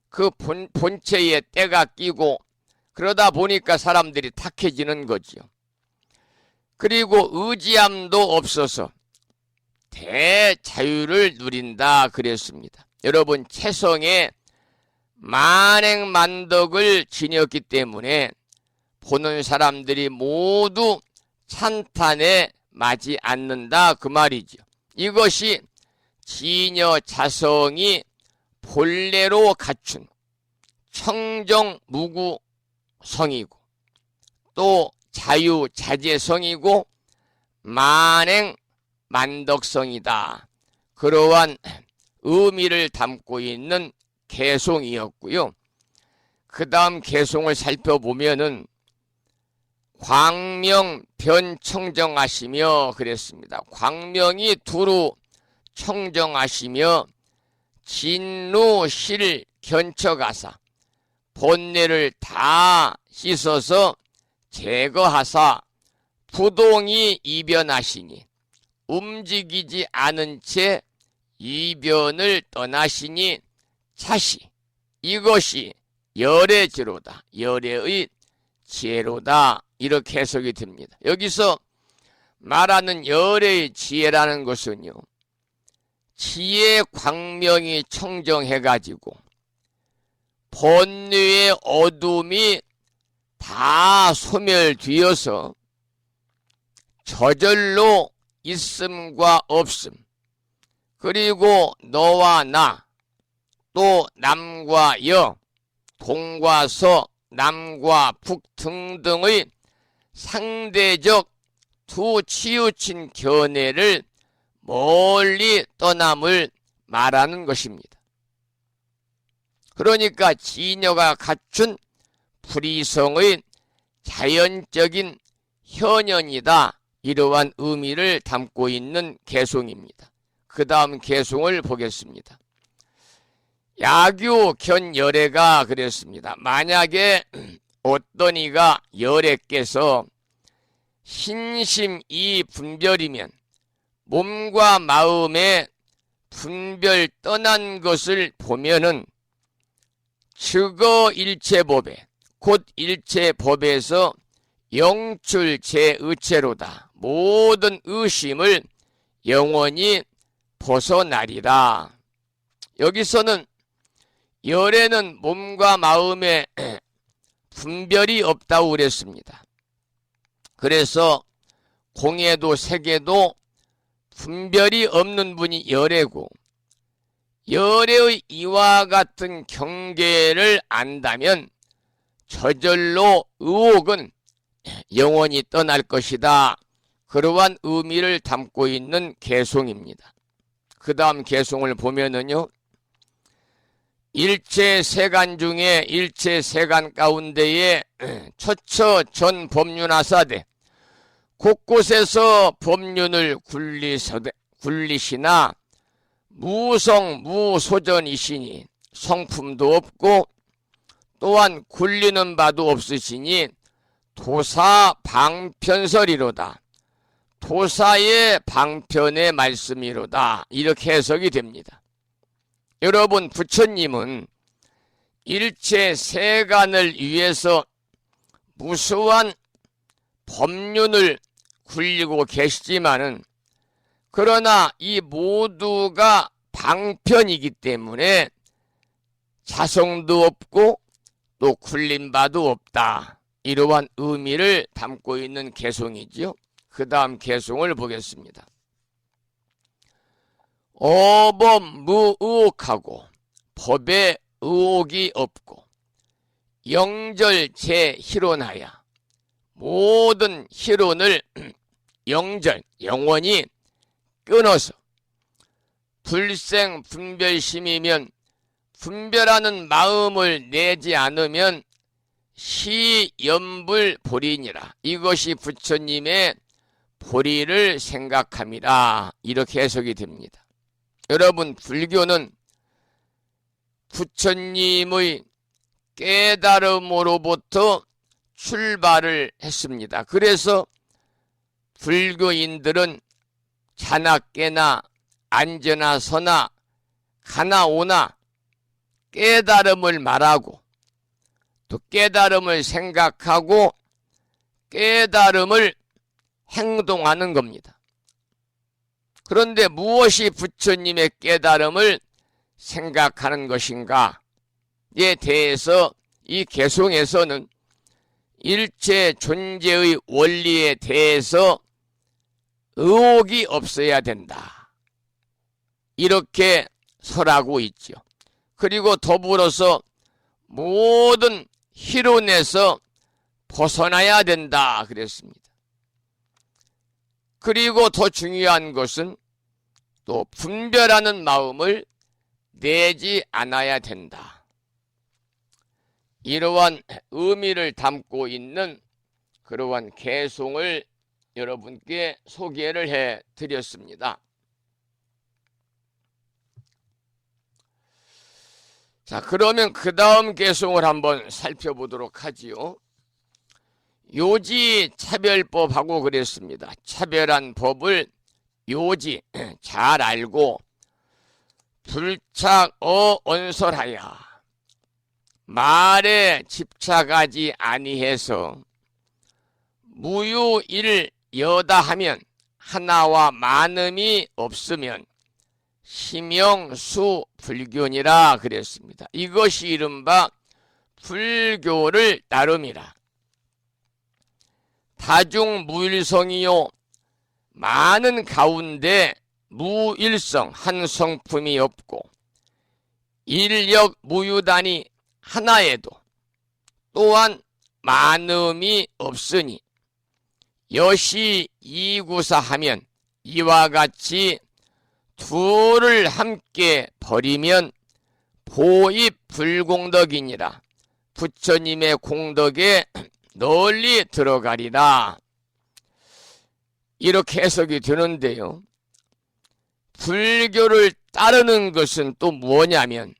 그 본체에 때가 끼고 그러다 보니까 사람들이 탁해지는 거죠. 그리고 의지함도 없어서 대자유를 누린다 그랬습니다. 여러분 체성에 만행만덕을 지녔기 때문에 보는 사람들이 모두 찬탄에 맞지 않는다 그 말이죠. 이것이 진여자성이 본래로 갖춘 청정무구성이고 또 자유자재성이고 만행만덕성이다. 그러한 의미를 담고 있는 개송이었고요. 그 다음 개송을 살펴보면은 광명변청정하시며 그랬습니다. 광명이 두루 청정하시며 진루실 견처가사 본내를 다 씻어서 제거하사 부동이 이변하시니 움직이지 않은 채 이변을 떠나시니 차시 이것이 열의 지로다. 열의 지혜로다. 이렇게 해석이 됩니다. 여기서 말하는 열의 지혜라는 것은요. 지혜 광명이 청정해가지고 본뇌의 어둠이 다 소멸되어서 저절로 있음과 없음 그리고 너와 나 또 남과 여 동과 서 남과 북 등등의 상대적 두 치우친 견해를 멀리 떠남을 말하는 것입니다. 그러니까 진여가 갖춘 불이성의 자연적인 현현이다. 이러한 의미를 담고 있는 개송입니다. 그 다음 개송을 보겠습니다. 야규 견열애가 그랬습니다. 만약에 어떤 이가 열애께서 신심이 분별이면 몸과 마음의 분별 떠난 것을 보면은 즉어 일체법에 곧 일체법에서 영출 제의체로다. 모든 의심을 영원히 벗어나리라. 여기서는 열애는 몸과 마음에 분별이 없다고 그랬습니다. 그래서 공예도 세계도 분별이 없는 분이 열애고 열애의 이와 같은 경계를 안다면 저절로 의혹은 영원히 떠날 것이다. 그러한 의미를 담고 있는 개송입니다. 그 다음 개송을 보면은요. 일체세간 중에 일체세간 가운데에 처처 전 법륜하사대 곳곳에서 법륜을 굴리시나 무성 무소전이시니 성품도 없고 또한 굴리는 바도 없으시니 도사 방편설이로다. 도사의 방편의 말씀이로다. 이렇게 해석이 됩니다. 여러분 부처님은 일체 세간을 위해서 무수한 법륜을 굴리고 계시지만은 그러나 이 모두가 방편이기 때문에 자성도 없고 또 굴린 바도 없다. 이러한 의미를 담고 있는 개송이지요. 그 다음 개송을 보겠습니다. 어범무의혹하고 법에 의혹이 없고 영절제 희론하여 모든 희론을 영절, 영원히 끊어서 불생 분별심이면 분별하는 마음을 내지 않으면 시연불 보리니라. 이것이 부처님의 보리를 생각함이라. 이렇게 해석이 됩니다. 여러분, 불교는 부처님의 깨달음으로부터 출발을 했습니다. 그래서 불교인들은 자나 깨나 앉으나 서나 가나 오나 깨달음을 말하고 또 깨달음을 생각하고 깨달음을 행동하는 겁니다. 그런데 무엇이 부처님의 깨달음을 생각하는 것인가에 대해서 이 개송에서는 일체 존재의 원리에 대해서 의혹이 없어야 된다. 이렇게 설하고 있죠. 그리고 더불어서 모든 희론에서 벗어나야 된다 그랬습니다. 그리고 더 중요한 것은 또 분별하는 마음을 내지 않아야 된다. 이러한 의미를 담고 있는 그러한 개송을 여러분께 소개를 해 드렸습니다. 자, 그러면 그 다음 개송을 한번 살펴보도록 하지요. 요지 차별법하고 그랬습니다. 차별한 법을 요지 잘 알고 불착어 언설하여 말에 집착하지 아니해서 무유일 여다하면 하나와 많음이 없으면 심영수 불교니라 그랬습니다. 이것이 이른바 불교를 따름이라. 다중무일성이요 많은 가운데 무일성 한 성품이 없고 인력 무유단이 하나에도 또한 많음이 없으니 여시 이구사하면 이와 같이 둘을 함께 버리면 보입 불공덕이니라. 부처님의 공덕에 널리 들어가리라. 이렇게 해석이 되는데요. 불교를 따르는 것은 또 뭐냐면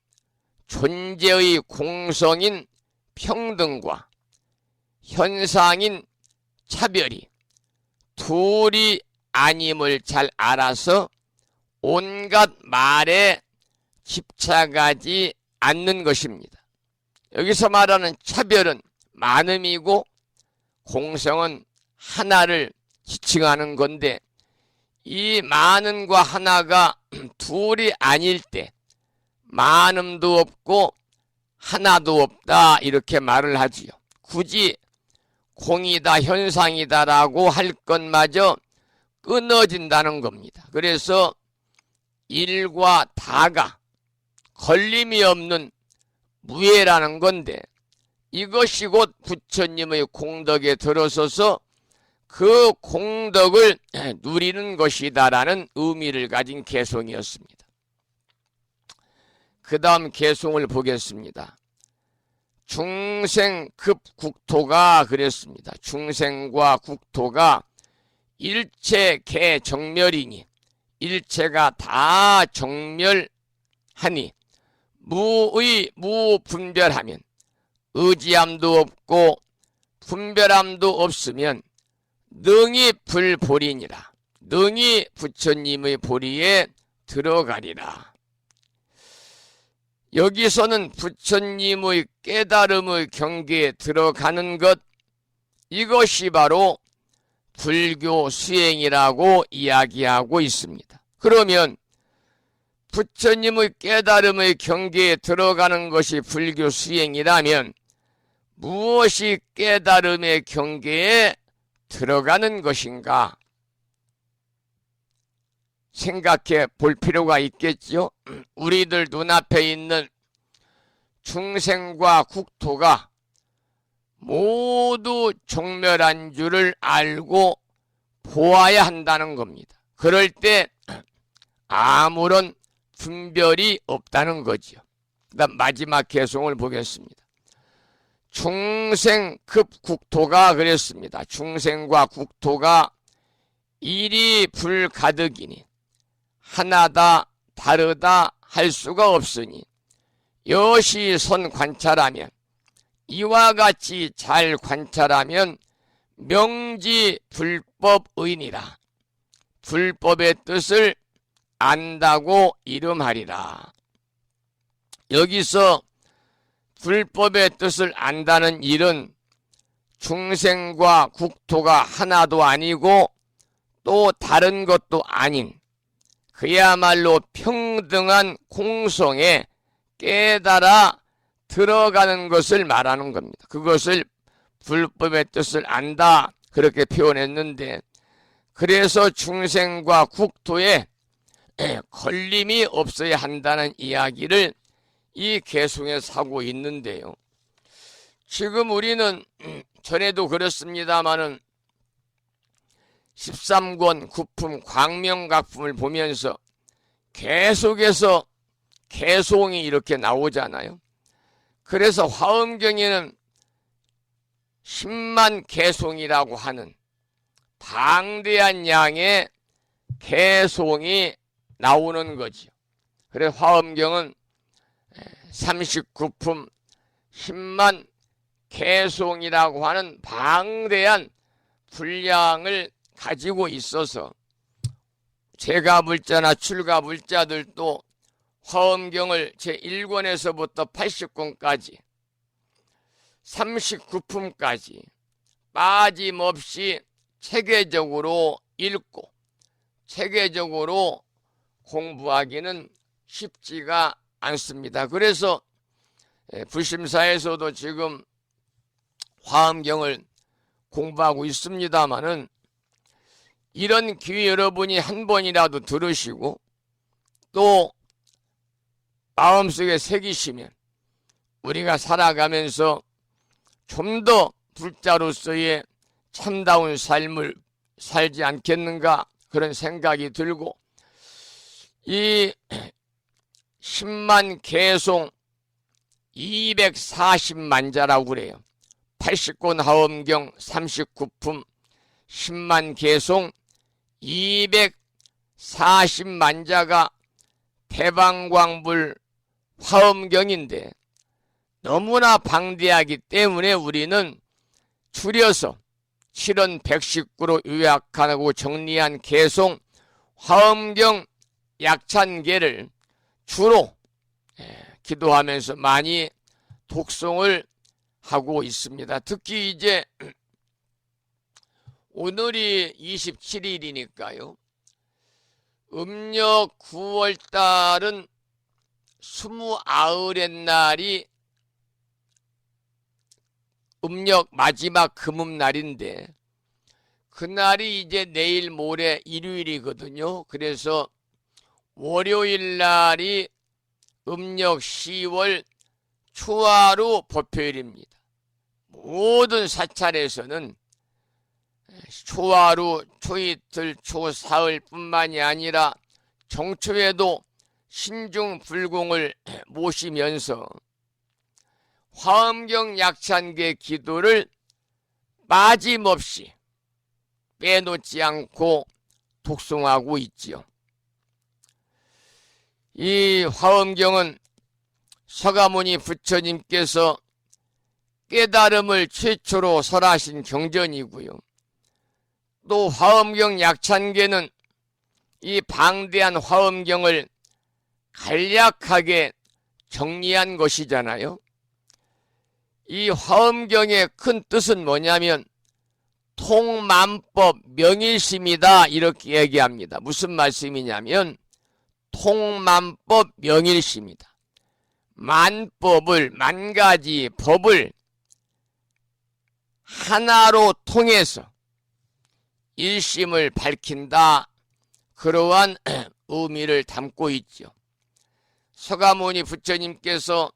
존재의 공성인 평등과 현상인 차별이 둘이 아님을 잘 알아서 온갖 말에 집착하지 않는 것입니다. 여기서 말하는 차별은 많음이고 공성은 하나를 지칭하는 건데 이 많음과 하나가 둘이 아닐 때 많음도 없고 하나도 없다 이렇게 말을 하지요. 굳이 공이다 현상이다라고 할 것마저 끊어진다는 겁니다. 그래서 일과 다가 걸림이 없는 무예라는 건데 이것이 곧 부처님의 공덕에 들어서서 그 공덕을 누리는 것이다라는 의미를 가진 개송이었습니다. 그 다음 개송을 보겠습니다. 중생급국토가 그랬습니다. 중생과 국토가 일체 개정멸이니 일체가 다 정멸하니 무의 무분별하면 의지함도 없고 분별함도 없으면 능히 불보리니라. 능히 부처님의 보리에 들어가리라. 여기서는 부처님의 깨달음의 경계에 들어가는 것, 이것이 바로 불교 수행이라고 이야기하고 있습니다. 그러면 부처님의 깨달음의 경계에 들어가는 것이 불교 수행이라면 무엇이 깨달음의 경계에 들어가는 것인가 생각해 볼 필요가 있겠죠. 우리들 눈앞에 있는 중생과 국토가 모두 종멸한 줄을 알고 보아야 한다는 겁니다. 그럴 때 아무런 분별이 없다는 거죠. 그다음 마지막 개송을 보겠습니다. 중생급 국토가 그랬습니다. 중생과 국토가 일이 불가득이니 하나다 다르다 할 수가 없으니 여시 선 관찰하면 이와 같이 잘 관찰하면 명지 불법의니라. 불법의 뜻을 안다고 이름하리라. 여기서 불법의 뜻을 안다는 일은 중생과 국토가 하나도 아니고 또 다른 것도 아닌 그야말로 평등한 공성에 깨달아 들어가는 것을 말하는 겁니다. 그것을 불법의 뜻을 안다 그렇게 표현했는데, 그래서 중생과 국토에 걸림이 없어야 한다는 이야기를 이 개송에서 하고 있는데요. 지금 우리는 전에도 그렇습니다마는 13권 구품 광명각품을 보면서 계속해서 개송이 이렇게 나오잖아요. 그래서 화엄경에는 10만 개송이라고 하는 방대한 양의 개송이 나오는 거죠. 그래서 화엄경은 39품 10만 개송이라고 하는 방대한 분량을 가지고 있어서 제가불자나 출가불자들도 화엄경을 제1권에서부터 80권까지 39품까지 빠짐없이 체계적으로 읽고 체계적으로 공부하기는 쉽지가 않습니다. 그래서 불심사에서도 지금 화엄경을 공부하고 있습니다마는 이런 기회 여러분이 한 번이라도 들으시고 또 마음속에 새기시면 우리가 살아가면서 좀 더 불자로서의 참다운 삶을 살지 않겠는가 그런 생각이 들고, 이 10만 개송 240만 자라고 그래요. 80권 화엄경 39품 10만 개송 240만 자가 대방광불 화엄경인데 너무나 방대하기 때문에 우리는 줄여서 7원 119로 요약하고 정리한 개송 화엄경 약찬계를 주로 기도하면서 많이 독송을 하고 있습니다. 특히 이제 오늘이 27일이니까요. 음력 9월달은 29의 날이 음력 마지막 금음날인데 그날이 이제 내일 모레 일요일이거든요. 그래서 월요일 날이 음력 10월 초하루 법회일입니다. 모든 사찰에서는 초하루, 초이틀, 초사흘 뿐만이 아니라 정초에도 신중불공을 모시면서 화엄경 약찬계 기도를 빠짐없이 빼놓지 않고 독송하고 있지요. 이 화엄경은 서가모니 부처님께서 깨달음을 최초로 설하신 경전이고요. 또 화엄경 약찬계는 이 방대한 화엄경을 간략하게 정리한 것이잖아요. 이 화엄경의 큰 뜻은 뭐냐면 통만법 명일심이다 이렇게 얘기합니다. 무슨 말씀이냐면 통만법 명일심이다. 만법을 만가지 법을 하나로 통해서 일심을 밝힌다. 그러한 의미를 담고 있죠. 서가모니 부처님께서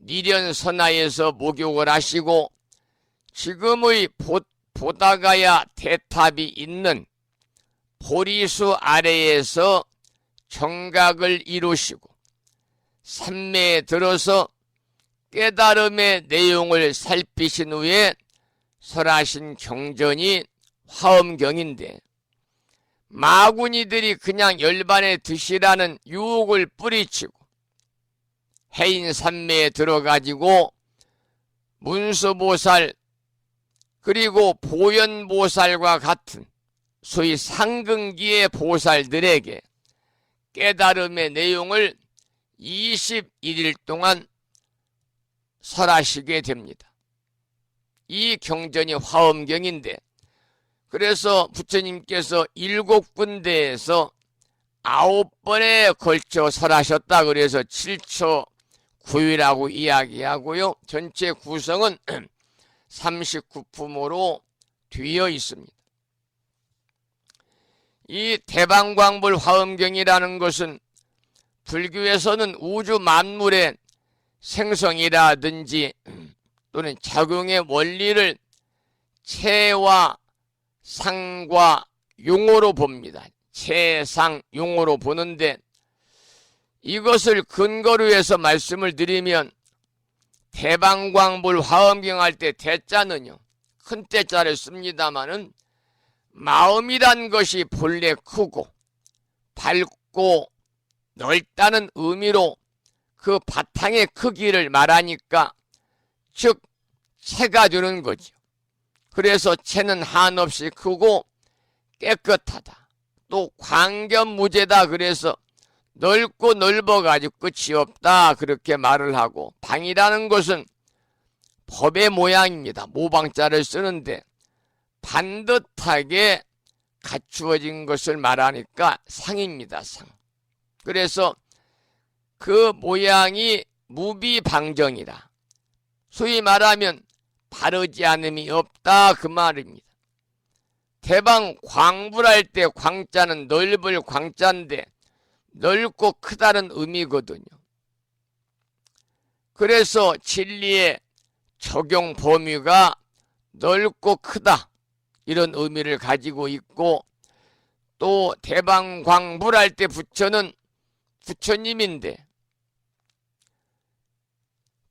니련선하에서 목욕을 하시고 지금의 보다가야 대탑이 있는 보리수 아래에서 정각을 이루시고 삼매에 들어서 깨달음의 내용을 살피신 후에 설하신 경전이 화엄경인데, 마구니들이 그냥 열반에 드시라는 유혹을 뿌리치고 해인산매에 들어가지고 문수보살 그리고 보현보살과 같은 소위 상근기의 보살들에게 깨달음의 내용을 21일 동안 설하시게 됩니다. 이 경전이 화엄경인데, 그래서 부처님께서 7군데에서 9번에 걸쳐 설하셨다. 그래서 7초 9위라고 이야기하고요. 전체 구성은 39품으로 되어 있습니다. 이 대방광불 화엄경이라는 것은 불교에서는 우주 만물의 생성이라든지 또는 작용의 원리를 체와 상과 용어로 봅니다. 체상 용어로 보는데, 이것을 근거로 해서 말씀을 드리면 대방광불 화엄경 할 때 대자는요, 큰 대자를 씁니다마는 마음이란 것이 본래 크고 밝고 넓다는 의미로 그 바탕의 크기를 말하니까, 즉 체가 되는 거죠. 그래서 체는 한없이 크고 깨끗하다. 또 광견무제다. 그래서 넓고 넓어가지고 끝이 없다. 그렇게 말을 하고, 방이라는 것은 법의 모양입니다. 모방자를 쓰는데 반듯하게 갖추어진 것을 말하니까 상입니다. 상. 그래서 그 모양이 무비방정이라. 소위 말하면 바르지 않음이 없다 그 말입니다. 대방 광불할 때 광자는 넓을 광자인데 넓고 크다는 의미거든요. 그래서 진리의 적용 범위가 넓고 크다 이런 의미를 가지고 있고, 또 대방광불할 때 부처는 부처님인데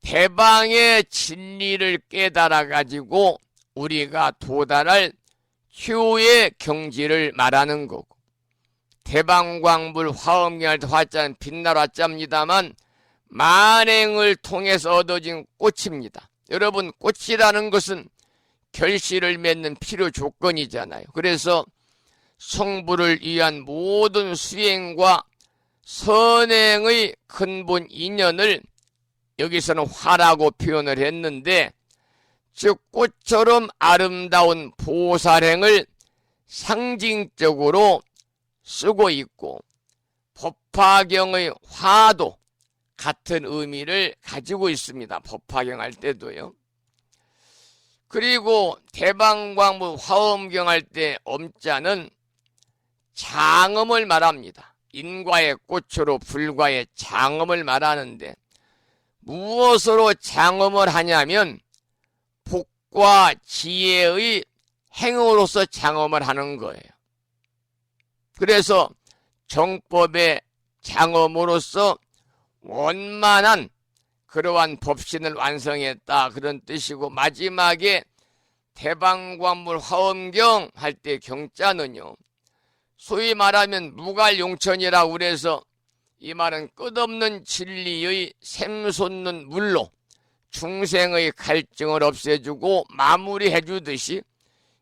대방의 진리를 깨달아 가지고 우리가 도달할 효의 경지를 말하는 거고, 대방광불 화엄경할 때 화자는 빛날 화자입니다만 만행을 통해서 얻어진 꽃입니다. 여러분, 꽃이라는 것은 결실을 맺는 필요 조건이잖아요. 그래서 성부를 위한 모든 수행과 선행의 근본 인연을 여기서는 화라고 표현을 했는데, 즉 꽃처럼 아름다운 보살행을 상징적으로 쓰고 있고, 법화경의 화도 같은 의미를 가지고 있습니다. 법화경 할 때도요. 그리고 대방광불 화엄경 할 때 엄자는 장엄을 말합니다. 인과의 꽃으로 불과의 장엄을 말하는데, 무엇으로 장엄을 하냐면 복과 지혜의 행으로서 장엄을 하는 거예요. 그래서 정법의 장엄으로서 원만한 그러한 법신을 완성했다 그런 뜻이고, 마지막에 대방광불 화엄경 할 때 경자는요, 소위 말하면 무갈용천이라고 그래서 이 말은 끝없는 진리의 샘솟는 물로 중생의 갈증을 없애주고 마무리해 주듯이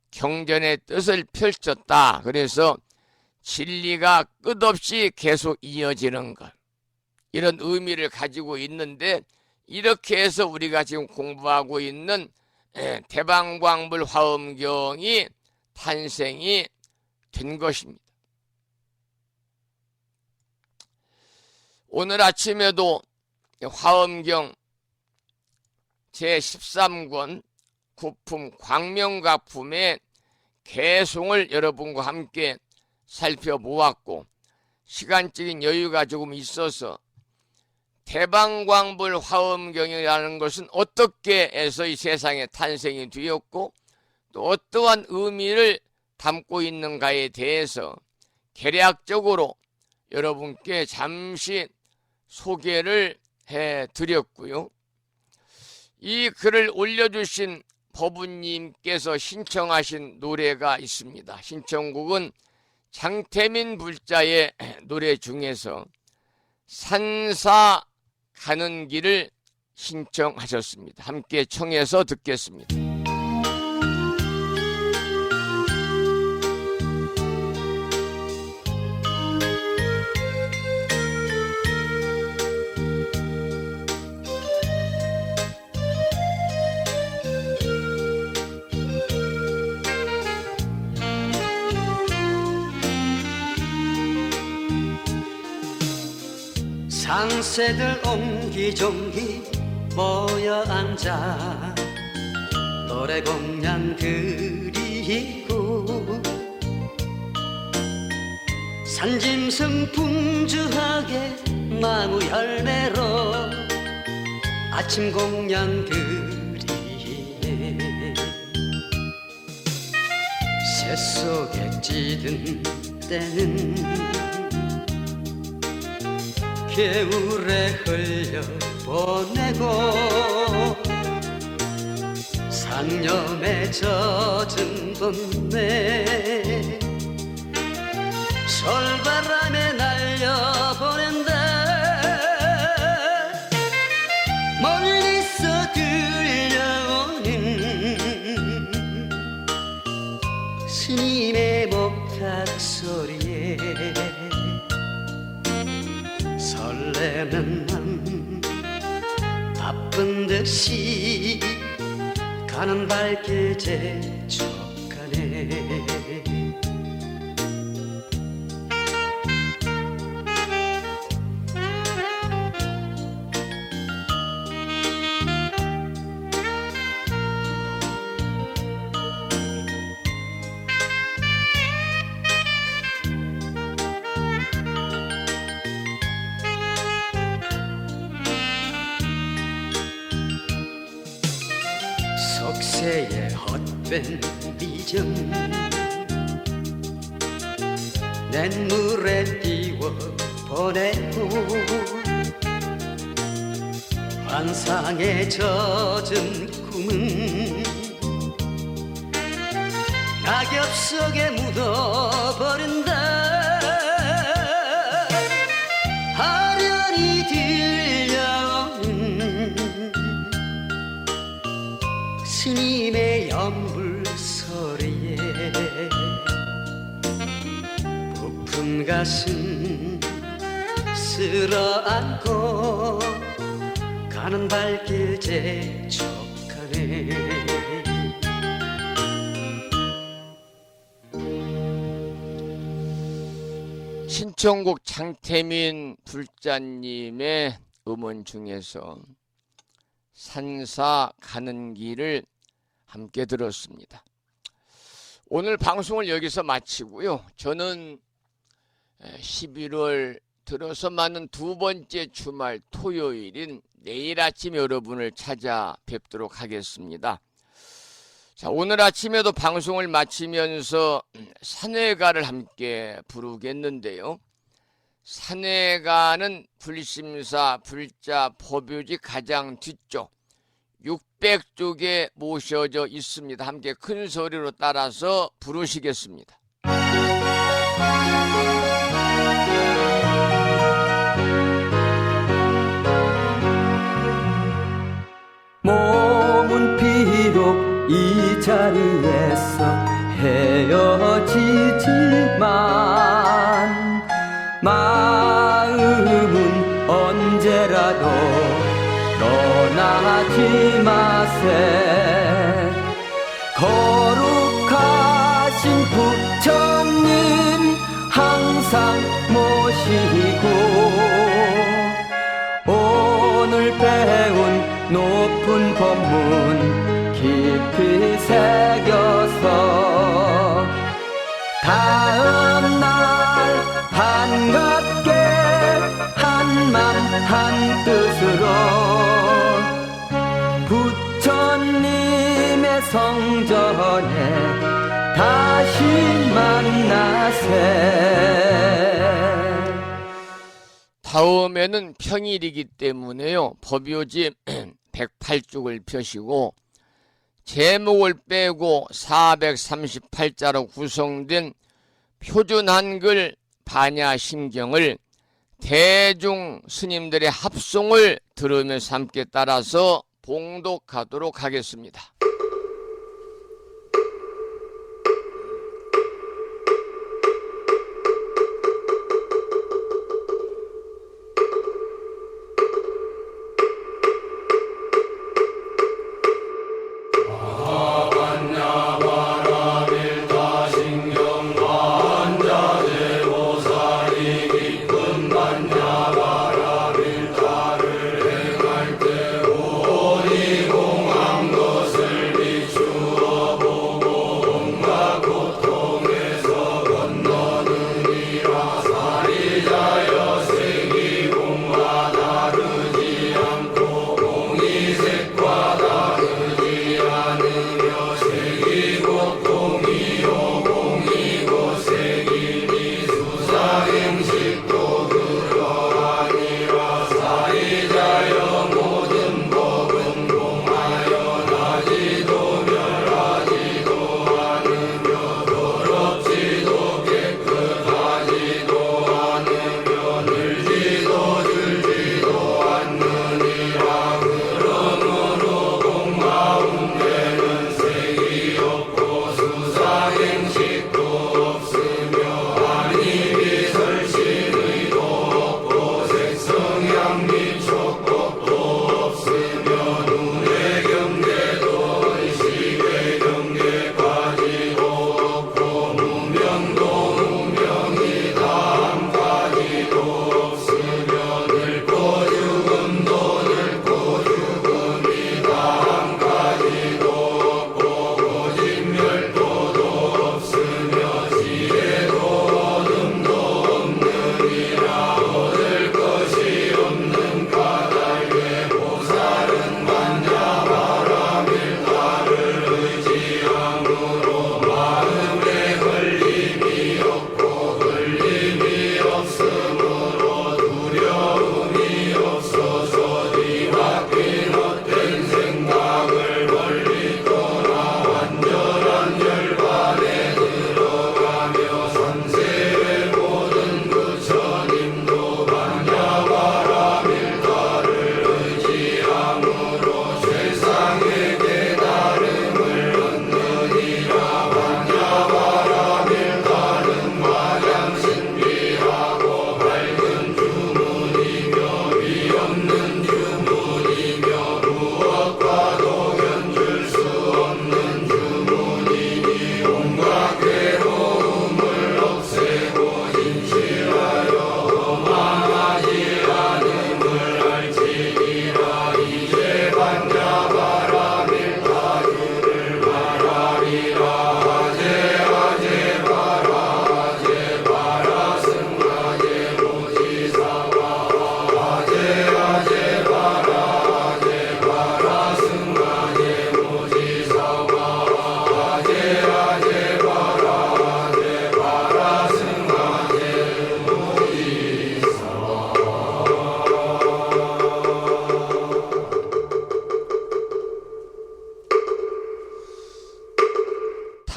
경전의 뜻을 펼쳤다. 그래서 진리가 끝없이 계속 이어지는 것, 이런 의미를 가지고 있는데, 이렇게 해서 우리가 지금 공부하고 있는 대방광불 화엄경이 탄생이 된 것입니다. 오늘 아침에도 화엄경 제13권 구품 광명각품의 개송을 여러분과 함께 살펴보았고, 시간적인 여유가 조금 있어서 대방광불 화엄경이라는 것은 어떻게 해서 이 세상에 탄생이 되었고 또 어떠한 의미를 담고 있는가에 대해서 개략적으로 여러분께 잠시 소개를 해드렸고요. 이 글을 올려주신 법우님께서 신청하신 노래가 있습니다. 신청곡은 장태민 불자의 노래 중에서 산사 가는 길을 신청하셨습니다. 함께 청해서 듣겠습니다. 상세들 옹기종기 모여 앉아 노래 공양 그리고 산짐승 풍주하게 나무 열매로 아침 공양 그리네. 새속에 찌든 때는 겨울에 흘려보내고 상념에 젖은 봄에 솔바람에 날려보낸다. 멀리서 들려오는 스님의 목탁 소리에 설레는 맘 바쁜 듯이 가는 밝게 재촉하네. 속세의 헛된 비전 냇물에 띄워 보내고 환상에 젖은 꿈은 낙엽 속에 묻어버린다. 아련히 들려오는 스님의 연불 소리에 부푼 가슴 쓸어안고 가는 발길 재촉하네. 신청곡 장태민 불자님의 음원 중에서 산사 가는 길을 함께 들었습니다. 오늘 방송을 여기서 마치고요. 저는 11월 들어서 맞는 두 번째 주말 토요일인 내일 아침 여러분을 찾아뵙도록 하겠습니다. 자, 오늘 아침에도 방송을 마치면서 산회가를 함께 부르겠는데요. 산회가는 불심사 불자 법요지 가장 뒤쪽 600쪽에 모셔져 있습니다. 함께 큰 소리로 따라서 부르시겠습니다. 몸은 비록 이 자리에서 헤어지지만 마음은 언제라도 떠나지 마세. 거룩하신 부처님 항상 모시고 오늘 배운 높은 법문 깊이 새겨서 다음날 반갑게 한맘 한뜻으로 부처님의 성전에 다시 만나세. 다음에는 평일이기 때문에요. 법요지 108쪽을 펴시고 제목을 빼고 438자로 구성된 표준 한글 반야심경을 대중 스님들의 합송을 들으면서 함께 따라서 봉독하도록 하겠습니다.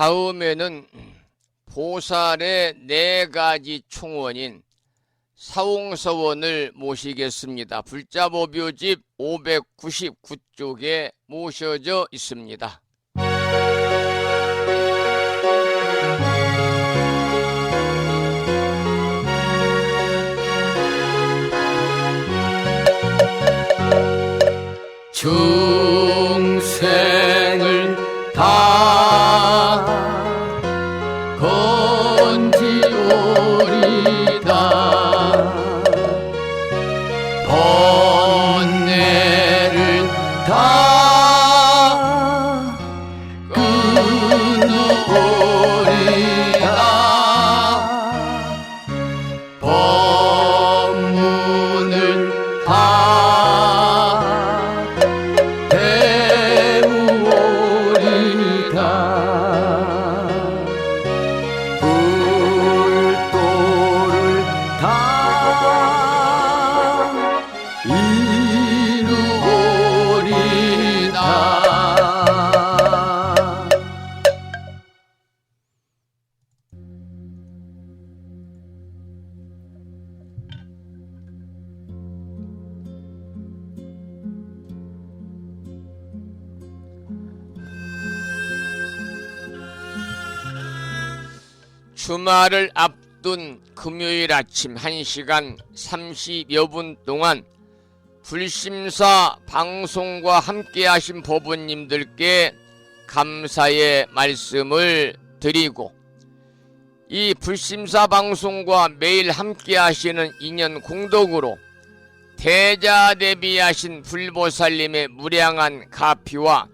다음에는 보살의 4가지 총원인 사홍서원을 모시겠습니다. 불자법요집 599쪽에 모셔져 있습니다. 중생을 다 주말을 앞둔 금요일 아침 1시간 30여 분 동안 불심사 방송과 함께 하신 법원님들께 감사의 말씀을 드리고, 이 불심사 방송과 매일 함께 하시는 인연 공덕으로 대자대비하신 불보살님의 무량한 가피와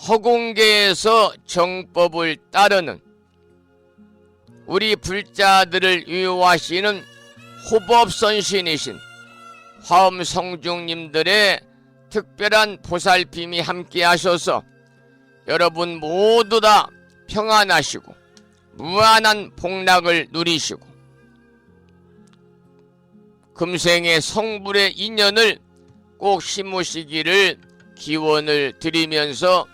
허공계에서 정법을 따르는 우리 불자들을 유효하시는 호법선신이신 화엄성중님들의 특별한 보살핌이 함께 하셔서 여러분 모두 다 평안하시고 무한한 복락을 누리시고 금생의 성불의 인연을 꼭 심으시기를 기원을 드리면서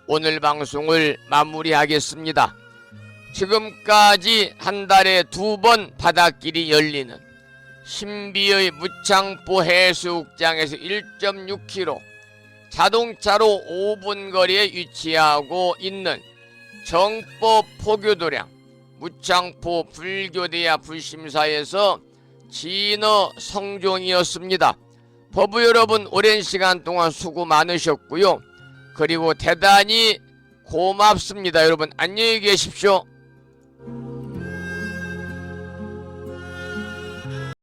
오늘 방송을 마무리하겠습니다. 지금까지 한 달에 2번 바닷길이 열리는 신비의 무창포 해수욕장에서 1.6km 자동차로 5분 거리에 위치하고 있는 정법 포교도량 무창포 불교대야 불심사에서 진어 성종이었습니다. 법부 여러분, 오랜 시간 동안 수고 많으셨고요. 그리고 대단히 고맙습니다. 여러분 안녕히 계십시오.